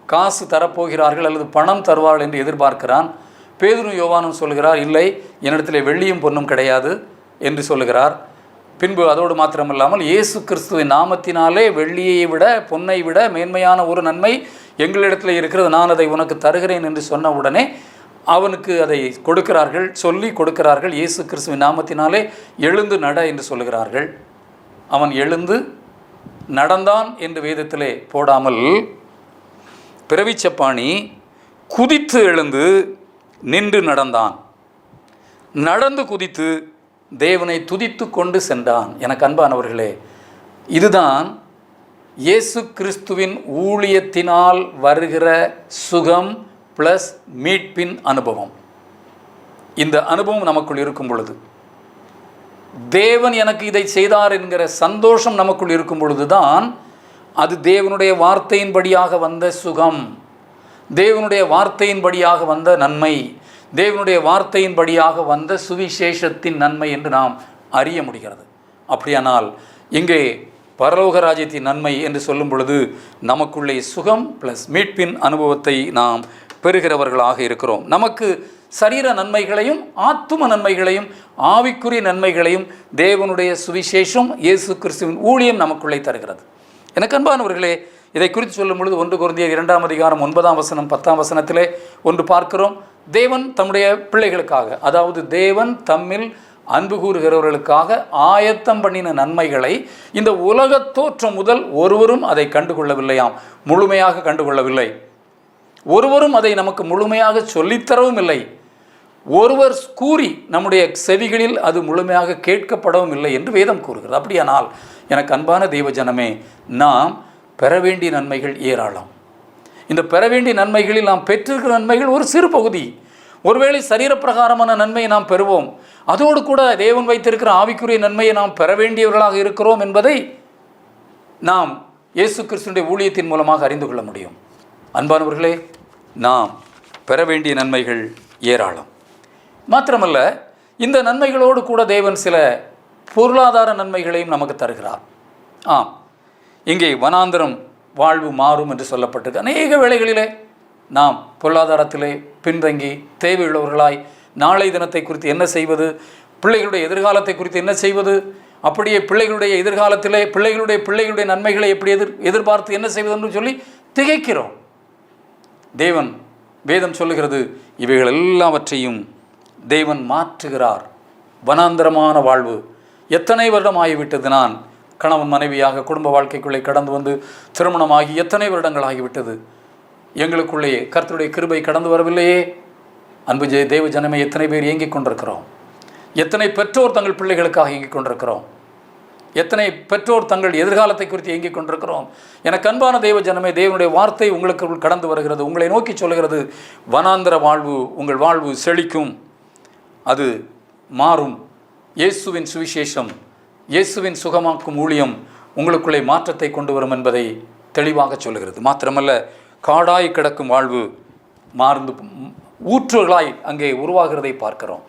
காசு தரப்போகிறார்கள் அல்லது பணம் தருவார்கள் என்று எதிர்பார்க்கிறான். பேதுரும் யோவானும் சொல்கிறார், இல்லை, என்னிடத்தில் வெள்ளியும் பொன்னும் கிடையாது என்று சொல்லுகிறார். பின்பு அதோடு மாத்திரமில்லாமல் இயேசு கிறிஸ்துவின் நாமத்தினாலே வெள்ளியை விட பொன்னை விட மேன்மையான ஒரு நன்மை எங்களிடத்தில் இருக்கிறது, நான் அதை உனக்கு தருகிறேன் என்று சொன்ன உடனே அவனுக்கு அதை கொடுக்கிறார்கள், சொல்லி கொடுக்கிறார்கள். இயேசு கிறிஸ்துவின் நாமத்தினாலே எழுந்து நட என்று சொல்லுகிறார்கள். அவன் எழுந்து நடந்தான் என்று வேதத்திலே போடாமல், பிறவிச்சப்பாணி குதித்து எழுந்து நின்று நடந்தான், நடந்து குதித்து தேவனை துதித்து கொண்டு சென்றான். எனக்கு அன்பானவர்களே, இதுதான் இயேசு கிறிஸ்துவின் ஊழியத்தினால் வருகிற சுகம் ப்ளஸ் மீட்பின் அனுபவம். இந்த அனுபவம் நமக்குள் இருக்கும் பொழுது, தேவன் எனக்கு இதை செய்தார் என்கிற சந்தோஷம் நமக்குள் இருக்கும் பொழுது தான் அது தேவனுடைய வார்த்தையின்படியாக வந்த சுகம், தேவனுடைய வார்த்தையின்படியாக வந்த நன்மை, தேவனுடைய வார்த்தையின்படியாக வந்த சுவிசேஷத்தின் நன்மை என்று நாம் அறிய முடிகிறது. அப்படியானால் இங்கே பரலோக ராஜ்யத்தின் நன்மை என்று சொல்லும் பொழுது நமக்குள்ளே சுகம் ப்ளஸ் மீட்பின் அனுபவத்தை நாம் பெறுகிறவர்களாக இருக்கிறோம். நமக்கு சரீர நன்மைகளையும் ஆத்தும நன்மைகளையும் ஆவிக்குரிய நன்மைகளையும் தேவனுடைய சுவிசேஷம் இயேசு கிறிஸ்துவின் ஊழியம் நமக்குள்ளே தருகிறது. எனக்கு அன்பானவர்களே, இதை குறித்து சொல்லும் பொழுது 1 கொரிந்தியர் 2ஆம் அதிகாரம் 9ஆம் வசனம் 10ஆம் வசனத்திலே ஒன்று பார்க்கிறோம். தேவன் தம்முடைய பிள்ளைகளுக்காக, அதாவது தேவன் தம்மில் அன்பு கூறுகிறவர்களுக்காக ஆயத்தம் பண்ணின நன்மைகளை இந்த உலகத் தோற்றம் முதல் ஒருவரும் அதை கண்டுகொள்ளவில்லையாம், முழுமையாக கண்டுகொள்ளவில்லை. ஒருவரும் அதை நமக்கு முழுமையாக சொல்லித்தரவும் இல்லை. ஒருவர் கூறி நம்முடைய செவிகளில் அது முழுமையாக கேட்கப்படவும் இல்லை என்று வேதம் கூறுகிறது. அப்படியானால் எனக்கு அன்பான தெய்வ ஜனமே, நாம் பெற வேண்டிய நன்மைகள் ஏராளம். இந்த பெற வேண்டிய நன்மைகளில் நாம் பெற்றிருக்கிற நன்மைகள் ஒரு சிறு பகுதி. ஒருவேளை சரீரப்பிரகாரமான நன்மையை நாம் பெறுவோம், அதோடு கூட தேவன் வைத்திருக்கிற ஆவிக்குரிய நன்மையை நாம் பெற வேண்டியவர்களாக இருக்கிறோம் என்பதை நாம் இயேசு கிறிஸ்துவினுடைய ஊழியத்தின் மூலமாக அறிந்து கொள்ள முடியும். அன்பானவர்களே, நாம் பெற வேண்டிய நன்மைகள் ஏராளம். மாத்திரமல்ல, இந்த நன்மைகளோடு கூட தேவன் சில பொருளாதார நன்மைகளையும் நமக்கு தருகிறார். இங்கே வனாந்தரம் வாழ்வு மாறும் என்று சொல்லப்பட்டிருக்கு. அநேக வேளைகளிலே நாம் பொருளாதாரத்திலே பின்தங்கி தேவையுள்ளவர்களாய் நாளை தினத்தை குறித்து என்ன செய்வது, பிள்ளைகளுடைய எதிர்காலத்தை குறித்து என்ன செய்வது, அப்படியே பிள்ளைகளுடைய எதிர்காலத்திலே பிள்ளைகளுடைய நன்மைகளை எப்படி எதிர்பார்த்து என்ன செய்வது என்று சொல்லி திகைக்கிறோம். தேவன், வேதம் சொல்லுகிறது, இவைகள் எல்லாவற்றையும் தேவன் மாற்றுகிறார். வனாந்தரமான வாழ்வு எத்தனை வருடம் ஆகிவிட்டது. நான் கணவன் மனைவியாக குடும்ப வாழ்க்கைக்குள்ளே கடந்து வந்து திருமணமாகி எத்தனை வருடங்கள் ஆகிவிட்டது. எங்களுக்குள்ளே கர்த்தருடைய கிருபை கடந்து வரவில்லையே. அன்பு தேவ ஜனமே, எத்தனை பேர் இயங்கிக் கொண்டிருக்கிறோம். எத்தனை பெற்றோர் தங்கள் பிள்ளைகளுக்காக இயங்கிக் கொண்டிருக்கிறோம். எத்தனை பெற்றோர் தங்கள் எதிர்காலத்தை குறித்து இயங்கிக் கொண்டிருக்கிறோம். எனக்கு அன்பான தேவ ஜனமே, தேவனுடைய வார்த்தை உங்களுக்கு கடந்து வருகிறது, உங்களை நோக்கி சொல்கிறது, வனாந்தர வாழ்வு, உங்கள் வாழ்வு செழிக்கும், அது மாறும். இயேசுவின் சுவிசேஷம், இயேசுவின் சுகமாக்கும் ஊழியம் உங்களுக்குள்ளே மாற்றத்தை கொண்டு வரும் என்பதை தெளிவாக சொல்லுகிறது. மாத்திரமல்ல, காடாய் கிடக்கும் வாழ்வு மார்ந்து ஊற்றுகளாய் அங்கே உருவாகிறதை பார்க்கிறோம்.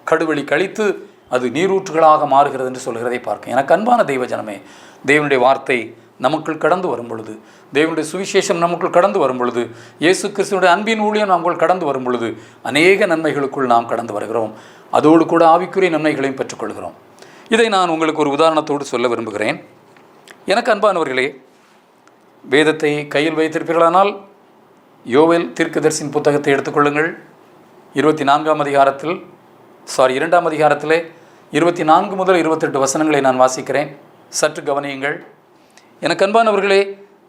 கடுவெளி கழித்து அது நீரூற்றுகளாக மாறுகிறது என்று சொல்கிறதை பார்க்க. எனக்கு அன்பான தெய்வ ஜனமே, தேவனுடைய வார்த்தை நமக்குள் கடந்து வரும் பொழுது, தேவனுடைய சுவிசேஷம் நமக்குள் கடந்து வரும் பொழுது, இயேசு கிறிஸ்துவினுடைய அன்பின் ஊழியம் நமக்குள் கடந்து வரும் பொழுது அநேக நன்மைகளுக்குள் நாம் கடந்து வருகிறோம். அதோடு கூட ஆவிக்குரிய நன்மைகளையும் பெற்றுக்கொள்கிறோம். இதை நான் உங்களுக்கு ஒரு உதாரணத்தோடு சொல்ல விரும்புகிறேன். எனக்கு அன்பானவர்களே, வேதத்தை கையில் வைத்திருப்பீர்களானால் யோவேல் தீர்க்கதரிசியின் புத்தகத்தை எடுத்துக்கொள்ளுங்கள். 2ஆம் அதிகாரத்திலே 24 முதல் 28 வசனங்களை நான் வாசிக்கிறேன். சற்று கவனியுங்கள். எனக்கு அன்பானவர்களே,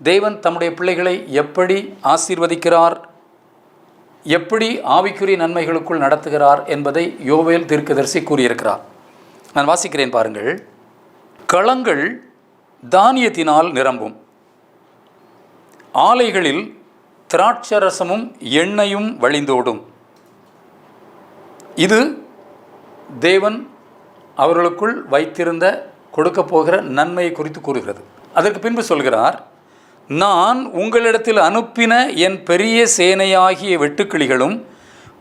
தேவன் தம்முடைய பிள்ளைகளை எப்படி ஆசீர்வதிக்கிறார், எப்படி ஆவிக்குரிய நன்மைகளுக்குள் நடத்துகிறார் என்பதை யோவேல் தீர்க்கதரிசி கூறியிருக்கிறார். நான் வாசிக்கிறேன் பாருங்கள். களங்கள் தானியத்தினால் நிரம்பும், ஆலைகளில் திராட்சரசமும் எண்ணெயும் வழிந்தோடும். இது தேவன் அவர்களுக்குள் வைத்திருந்த கொடுக்க போகிற நன்மையை குறித்து கூறுகிறது. அதற்கு பின்பு சொல்கிறார், நான் உங்களிடத்தில் அனுப்பின என் பெரிய சேனையாகிய வெட்டுக்கிளிகளும்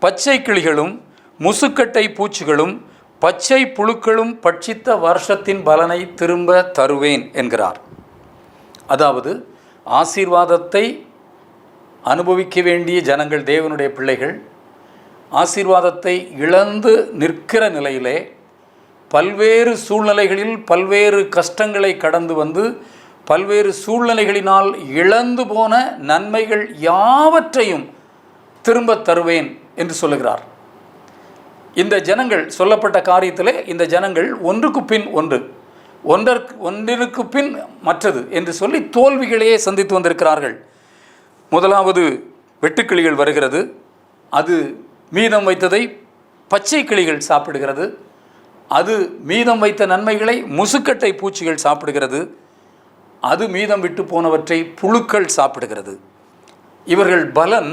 பச்சை கிளிகளும் முசுக்கட்டை பூச்சிகளும் பச்சை புழுக்களும் பட்சித்த வருஷத்தின் பலனை திரும்ப தருவேன் என்கிறார். அதாவது ஆசீர்வாதத்தை அனுபவிக்க வேண்டிய ஜனங்கள், தேவனுடைய பிள்ளைகள், ஆசீர்வாதத்தை இழந்து நிற்கிற நிலையிலே பல்வேறு சூழ்நிலைகளில் பல்வேறு கஷ்டங்களை கடந்து வந்து பல்வேறு சூழ்நிலைகளினால் இழந்து போன நன்மைகள் யாவற்றையும் திரும்ப தருவேன் என்று சொல்லுகிறார். இந்த ஜனங்கள் சொல்லப்பட்ட காரியத்திலே இந்த ஜனங்கள் ஒன்றுக்கு பின் ஒன்றிற்கு பின் மற்றது என்று சொல்லி தோல்விகளையே சந்தித்து வந்திருக்கிறார்கள். முதலாவது வெட்டுக்கிளிகள் வருகிறது, அது மீதம் வைத்ததை பச்சை கிளிகள் சாப்பிடுகிறது. அது மீதம் வைத்த நன்மைகளை முசுக்கட்டை பூச்சிகள் சாப்பிடுகிறது. அது மீதம் விட்டு போனவற்றை புழுக்கள் சாப்பிடுகிறது. இவர்கள் பலன்,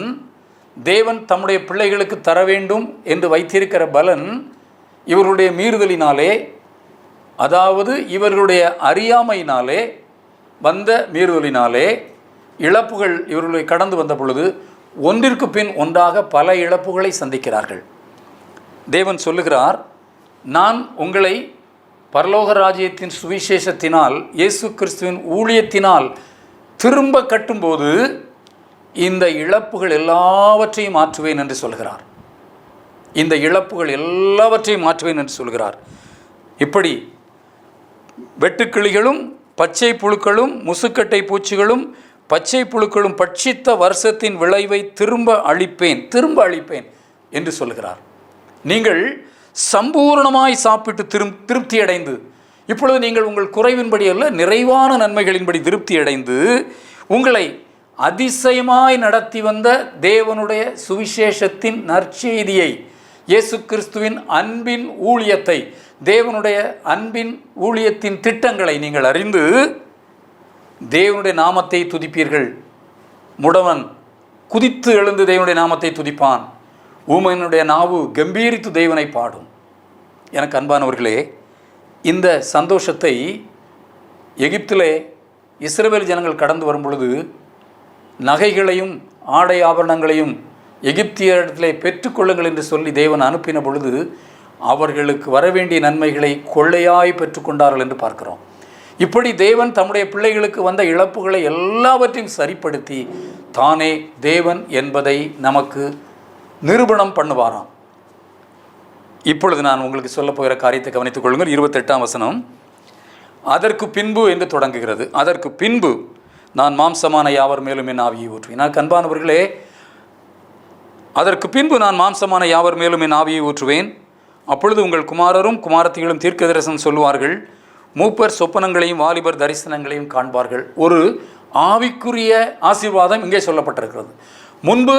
தேவன் தம்முடைய பிள்ளைகளுக்கு தர வேண்டும் என்று வைத்திருக்கிற பலன் இவர்களுடைய மீறுதலினாலே, அதாவது இவர்களுடைய அறியாமையினாலே வந்த மீறுதலினாலே இழப்புகள் இவர்களை கடந்து வந்த பொழுது ஒன்றிற்கு பின் ஒன்றாக பல இழப்புகளை சந்திக்கிறார்கள். தேவன் சொல்லுகிறார், நான் உங்களை பரலோக ராஜ்யத்தின் சுவிசேஷத்தினால், இயேசு கிறிஸ்துவின் ஊழியத்தினால் திரும்ப கட்டும்போது இந்த இழப்புகள் எல்லாவற்றையும் மாற்றுவேன் என்று சொல்கிறார். இந்த இழப்புகள் எல்லாவற்றையும் மாற்றுவேன் என்று சொல்கிறார். இப்படி வெட்டுக்கிளிகளும் பச்சை புழுக்களும் முசுக்கட்டை பூச்சிகளும் பச்சை புழுக்களும் பட்சித்த வருஷத்தின் விளைவை திரும்ப அளிப்பேன் என்று சொல்கிறார். நீங்கள் சம்பூர்ணமாய் சாப்பிட்டு திருப்தி அடைந்து, இப்பொழுது நீங்கள் உங்கள் குறைவின்படி அல்ல நிறைவான நன்மைகளின்படி திருப்தி அடைந்து உங்களை அதிசயமாய் நடத்தி வந்த தேவனுடைய சுவிசேஷத்தின் நற்செய்தியை, இயேசு கிறிஸ்துவின் அன்பின் ஊழியத்தை, தேவனுடைய அன்பின் ஊழியத்தின் திட்டங்களை நீங்கள் அறிந்து தேவனுடைய நாமத்தை துதிப்பீர்கள். முடவன் குதித்து எழுந்து தேவனுடைய நாமத்தை துதிப்பான், ஊமையனுடைய நாவு கம்பீரித்து தேவனை பாடும். எனக்கு அன்பானவர்களே, இந்த சந்தோஷத்தை எகிப்திலே இஸ்ரவேல் ஜனங்கள் கடந்து வரும் பொழுது நகைகளையும் ஆடை ஆபரணங்களையும் எகிப்தியரிடத்திலே பெற்றுக்கொள்ளுங்கள் என்று சொல்லி தேவன் அனுப்பின பொழுது அவர்களுக்கு வரவேண்டிய நன்மைகளை கொள்ளையாய் பெற்றுக்கொண்டார்கள் என்று பார்க்கிறோம். இப்படி தேவன் தம்முடைய பிள்ளைகளுக்கு வந்த இழப்புகளை எல்லாவற்றையும் சரிப்படுத்தி தானே தேவன் என்பதை நமக்கு நிரூபணம் பண்ணுவாராம். இப்பொழுது நான் உங்களுக்கு சொல்ல போகிற காரியத்தை கவனித்துக் கொள்ளுங்கள். 28ஆம் வசனம், அதற்கு பின்பு என்று தொடங்குகிறது. அதற்கு பின்பு நான் மாம்சமான யாவர் மேலும் என் ஆவியை ஊற்றுவேன். நான் அன்பானவர்களே, அதற்கு பின்பு நான் மாம்சமான யாவர் மேலும் என் ஆவியை ஊற்றுவேன். அப்பொழுது உங்கள் குமாரரும் குமாரத்திகளும் தீர்க்க தரிசனம் சொல்லுவார்கள், மூப்பர் சொப்பனங்களையும் வாலிபர் தரிசனங்களையும் காண்பார்கள். ஒரு ஆவிக்குரிய ஆசீர்வாதம் இங்கே சொல்லப்பட்டிருக்கிறது. முன்பு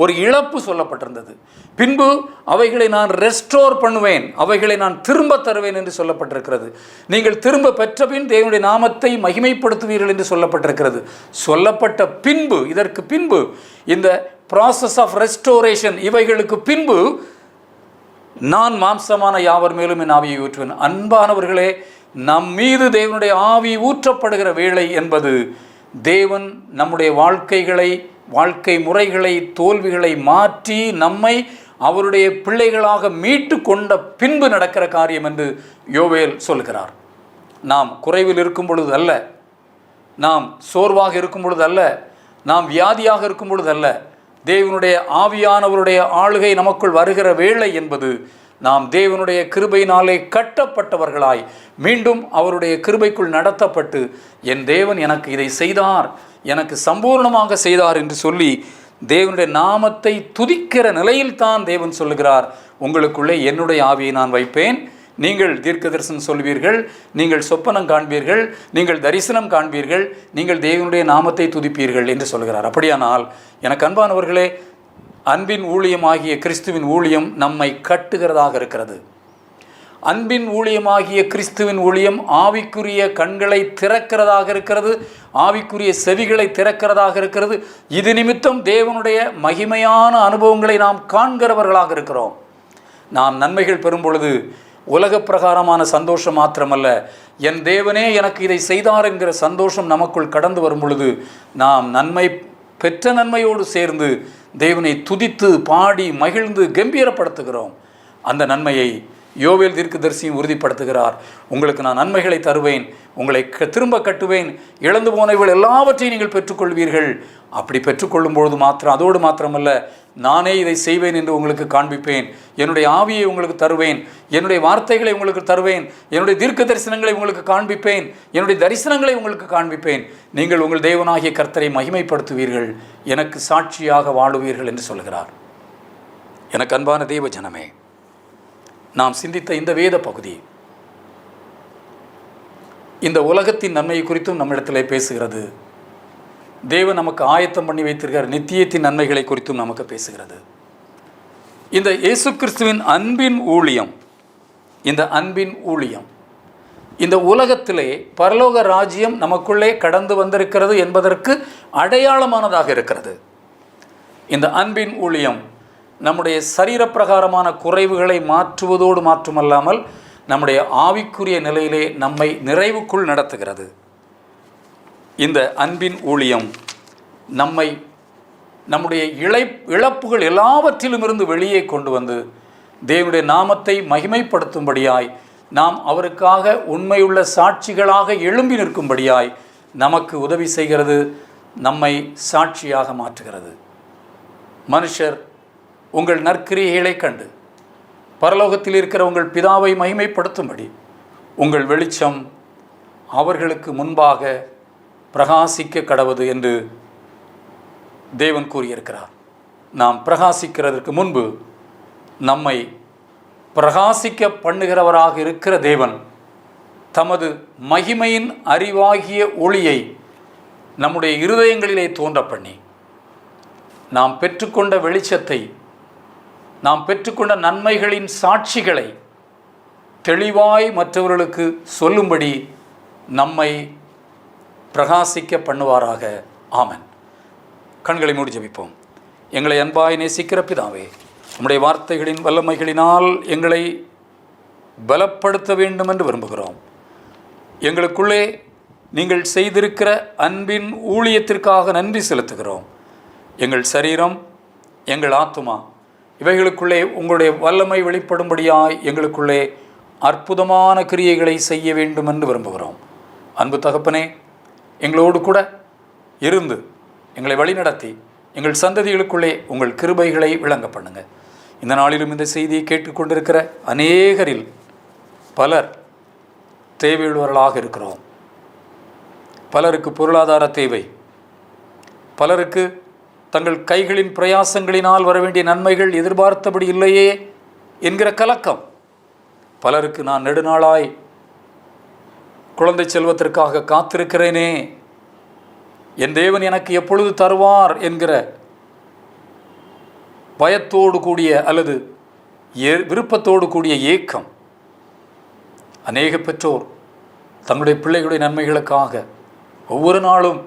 ஒரு இழப்பு சொல்லப்பட்டிருந்தது, பின்பு அவைகளை நான் ரெஸ்டோர் பண்ணுவேன், அவைகளை நான் திரும்ப தருவேன் என்று சொல்லப்பட்டிருக்கிறது. நீங்கள் திரும்ப பெற்ற பின் தேவனுடைய நாமத்தை மகிமைப்படுத்துவீர்கள் என்று சொல்லப்பட்டிருக்கிறது. சொல்லப்பட்ட பின்பு, இதற்கு பின்பு, இந்த ப்ராசஸ் ஆஃப் ரெஸ்டோரேஷன், இவைகளுக்கு பின்பு நான் மாம்சமான யாவர் மேலும் என் ஆவியை ஊற்றுவேன். அன்பானவர்களே, நம் மீது தேவனுடைய ஆவி ஊற்றப்படுகிற வேளை என்பது தேவன் நம்முடைய வாழ்க்கை முறைகளை, தோல்விகளை மாற்றி நம்மை அவருடைய பிள்ளைகளாக மீட்டு கொண்ட பின்பு நடக்கிற காரியம் என்று யோவேல் சொல்கிறார். நாம் குறைவில் இருக்கும் பொழுது அல்ல, நாம் சோர்வாக இருக்கும் பொழுது அல்ல, நாம் வியாதியாக இருக்கும் பொழுது அல்ல, தேவனுடைய ஆவியானவருடைய ஆளுகை நமக்குள் வருகிற வேளை என்பது நாம் தேவனுடைய கிருபையினாலே கட்டப்பட்டவர்களாய் மீண்டும் அவருடைய கிருபைக்குள் நடத்தப்பட்டு, என் தேவன் எனக்கு இதை செய்தார், எனக்கு சம்பூர்ணமாக செய்தார் என்று சொல்லி தேவனுடைய நாமத்தை துதிக்கிற நிலையில்தான் தேவன் சொல்லுகிறார், உங்களுக்குள்ளே என்னுடைய ஆவியை நான் வைப்பேன், நீங்கள் தீர்க்க தரிசனம் சொல்வீர்கள், நீங்கள் சொப்பனம் காண்பீர்கள், நீங்கள் தரிசனம் காண்பீர்கள், நீங்கள் தேவனுடைய நாமத்தை துதிப்பீர்கள் என்று சொல்கிறார். அப்படியானால் எனக்கு அன்பானவர்களே, அன்பின் ஊழியமாகிய கிறிஸ்துவின் ஊழியம் நம்மை கட்டுகிறதாக இருக்கிறது. அன்பின் ஊழியமாகிய கிறிஸ்துவின் ஊழியம் ஆவிக்குரிய கண்களை திறக்கிறதாக இருக்கிறது, ஆவிக்குரிய செவிகளை திறக்கிறதாக இருக்கிறது. இது நிமித்தம் தேவனுடைய மகிமையான அனுபவங்களை நாம் காண்கிறவர்களாக இருக்கிறோம். நாம் நன்மைகள் பெறும் பொழுது உலக பிரகாரமான சந்தோஷம் மாத்திரமல்ல, என் தேவனே எனக்கு இதை செய்தார் என்கிற சந்தோஷம் நமக்குள் கடந்து வரும் பொழுது நாம் நன்மை பெற்ற நன்மையோடு சேர்ந்து தேவனை துதித்து பாடி மகிழ்ந்து கம்பீரப்படுத்துகிறோம். அந்த நன்மையை யோவேல் தீர்க்கதரிசியும் உறுதிப்படுத்துகிறார். உங்களுக்கு நான் நன்மைகளை தருவேன், உங்களை திரும்ப கட்டுவேன், இழந்து போனவர்கள் எல்லாவற்றையும் நீங்கள் பெற்றுக்கொள்வீர்கள். அப்படி பெற்றுக்கொள்ளும் பொழுது அதோடு மாத்திரமல்ல, நானே இதை செய்வேன் என்று உங்களுக்கு காண்பிப்பேன், என்னுடைய ஆவியை உங்களுக்கு தருவேன், என்னுடைய வார்த்தைகளை உங்களுக்கு தருவேன், என்னுடைய தீர்க்க தரிசனங்களை உங்களுக்கு காண்பிப்பேன், என்னுடைய தரிசனங்களை உங்களுக்கு காண்பிப்பேன், நீங்கள் உங்கள் தேவனாகிய கர்த்தரை மகிமைப்படுத்துவீர்கள், எனக்கு சாட்சியாக வாழுவீர்கள் என்று சொல்கிறார். எனக்கு அன்பான தேவ ஜனமே, நாம் சிந்தித்த இந்த வேத பகுதி இந்த உலகத்தின் நன்மையை குறித்தும் நம்மிடத்திலே பேசுகிறது. தேவன் நமக்கு ஆயத்தம் பண்ணி வைத்திருக்கிற நித்தியத்தின் நன்மைகளை குறித்தும் நமக்கு பேசுகிறது. இந்த இயேசு கிறிஸ்துவின் அன்பின் ஊழியம், இந்த அன்பின் ஊழியம் இந்த உலகத்திலே பரலோக ராஜ்யம் நமக்குள்ளே கடந்து வந்திருக்கிறது என்பதற்கு அடையாளமானதாக இருக்கிறது. இந்த அன்பின் ஊழியம் நம்முடைய சரீரப்பிரகாரமான குறைவுகளை மாற்றுவதோடு மாற்றுமல்லாமல் நம்முடைய ஆவிக்குரிய நிலையிலே நம்மை நிறைவுக்குள் நடத்துகிறது. இந்த அன்பின் ஊழியம் நம்முடைய இழப்புகள் எல்லாவற்றிலும் இருந்து வெளியே கொண்டு வந்து தேவனுடைய நாமத்தை மகிமைப்படுத்தும்படியாய், நாம் அவருக்காக உண்மையுள்ள சாட்சிகளாக எழும்பி நிற்கும்படியாய் நமக்கு உதவி செய்கிறது, நம்மை சாட்சியாக மாற்றுகிறது. மனுஷர் உங்கள் நற்கிரியைகளை கண்டு பரலோகத்தில் இருக்கிற உங்கள் பிதாவை மகிமைப்படுத்தும்படி உங்கள் வெளிச்சம் அவர்களுக்கு முன்பாக பிரகாசிக்க கடவது என்று தேவன் கூறியிருக்கிறார். நாம் பிரகாசிக்கிறதற்கு முன்பு நம்மை பிரகாசிக்க பண்ணுகிறவராக இருக்கிற தேவன் தமது மகிமையின் அறிவாகிய ஒளியை நம்முடைய இருதயங்களிலே தோன்ற பண்ணி, நாம் பெற்றுக்கொண்ட வெளிச்சத்தை, நாம் பெற்றுக்கொண்ட நன்மைகளின் சாட்சிகளை தெளிவாய் மற்றவர்களுக்கு சொல்லும்படி நம்மை பிரகாசிக்க பண்ணுவாராக. ஆமென். கண்களை மூடி ஜெபிப்போம். எங்களை அன்பாய் நேசிக்கிற பிதாவே, நம்முடைய வார்த்தைகளின் வல்லமைகளினால் எங்களை பலப்படுத்த வேண்டும் என்று விரும்புகிறோம். எங்களுக்குள்ளே நீங்கள் செய்திருக்கிற அன்பின் ஊழியத்திற்காக நன்றி செலுத்துகிறோம். எங்கள் சரீரம், எங்கள் ஆத்துமா இவைகளுக்குள்ளே உங்களுடைய வல்லமை வெளிப்படும்படியாய் எங்களுக்குள்ளே அற்புதமான கிரியைகளை செய்ய வேண்டும் என்று விரும்புகிறோம். அன்பு தகப்பனே, எங்களோடு கூட இருந்து எங்களை வழிநடத்தி எங்கள் சந்ததிகளுக்குள்ளே உங்கள் கிருபைகளை விளங்க பண்ணுங்க. இந்த நாளிலும் இந்த செய்தியை கேட்டுக்கொண்டிருக்கிற அநேகரில் பலர் தேவையுள்ளவர்களாக இருக்கிறோம். பலருக்கு பொருளாதார தேவை, பலருக்கு தங்கள் கைகளின் பிரயாசங்களினால் வர வேண்டிய நன்மைகள் எதிர்பார்த்தபடி இல்லையே என்கிற கலக்கம், பலருக்கு நான் நெடுநாளாய் குழந்தை செல்வத்திற்காக காத்திருக்கிறேனே, என் தேவன் எனக்கு எப்பொழுது தருவார் என்கிற பயத்தோடு கூடிய அல்லது விருப்பத்தோடு கூடிய ஏக்கம். அநேக பெற்றோர் தங்களுடைய பிள்ளைகளுடைய நன்மைகளுக்காக ஒவ்வொரு நாளும்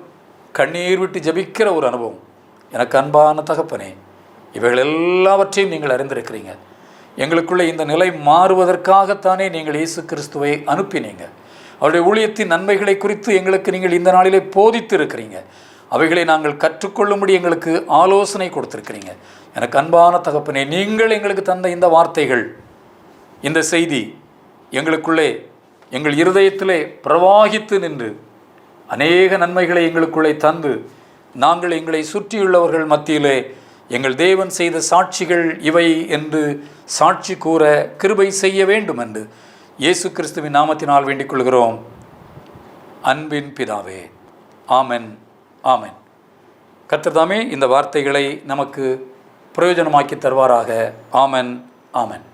கண்ணீர் விட்டு ஜபிக்கிற ஒரு அனுபவம். எனக்கு அன்பான தகப்பனே, இவைகள் எல்லாவற்றையும் நீங்கள் அறிந்திருக்கிறீங்க. எங்களுக்குள்ளே இந்த நிலை மாறுவதற்காகத்தானே நீங்கள் இயேசு கிறிஸ்துவை அனுப்பினீங்க. அவருடைய ஊழியத்தின் நன்மைகளை குறித்து எங்களுக்கு நீங்கள் இந்த நாளிலே போதித்து இருக்கிறீங்க. அவைகளை நாங்கள் கற்றுக்கொள்ளும்படி எங்களுக்கு ஆலோசனை கொடுத்துருக்கிறீங்க. எனக்கு அன்பான தகப்பனே, நீங்கள் எங்களுக்கு தந்த இந்த வார்த்தைகள், இந்த செய்தி எங்களுக்குள்ளே எங்கள் இருதயத்திலே பிரவாகித்து நின்று அநேக நன்மைகளை எங்களுக்குள்ளே தந்து நாங்கள் எங்களை சுற்றியுள்ளவர்கள் மத்தியிலே எங்கள் தேவன் செய்த சாட்சிகள் இவை என்று சாட்சி கூற கிருபை செய்ய வேண்டும் என்று இயேசு கிறிஸ்துவின் நாமத்தினால் வேண்டிக் கொள்கிறோம். அன்பின் பிதாவே. ஆமென், ஆமென். கர்த்தர் தாமே இந்த வார்த்தைகளை நமக்கு பிரயோஜனமாக்கி தருவாராக. ஆமென், ஆமென்.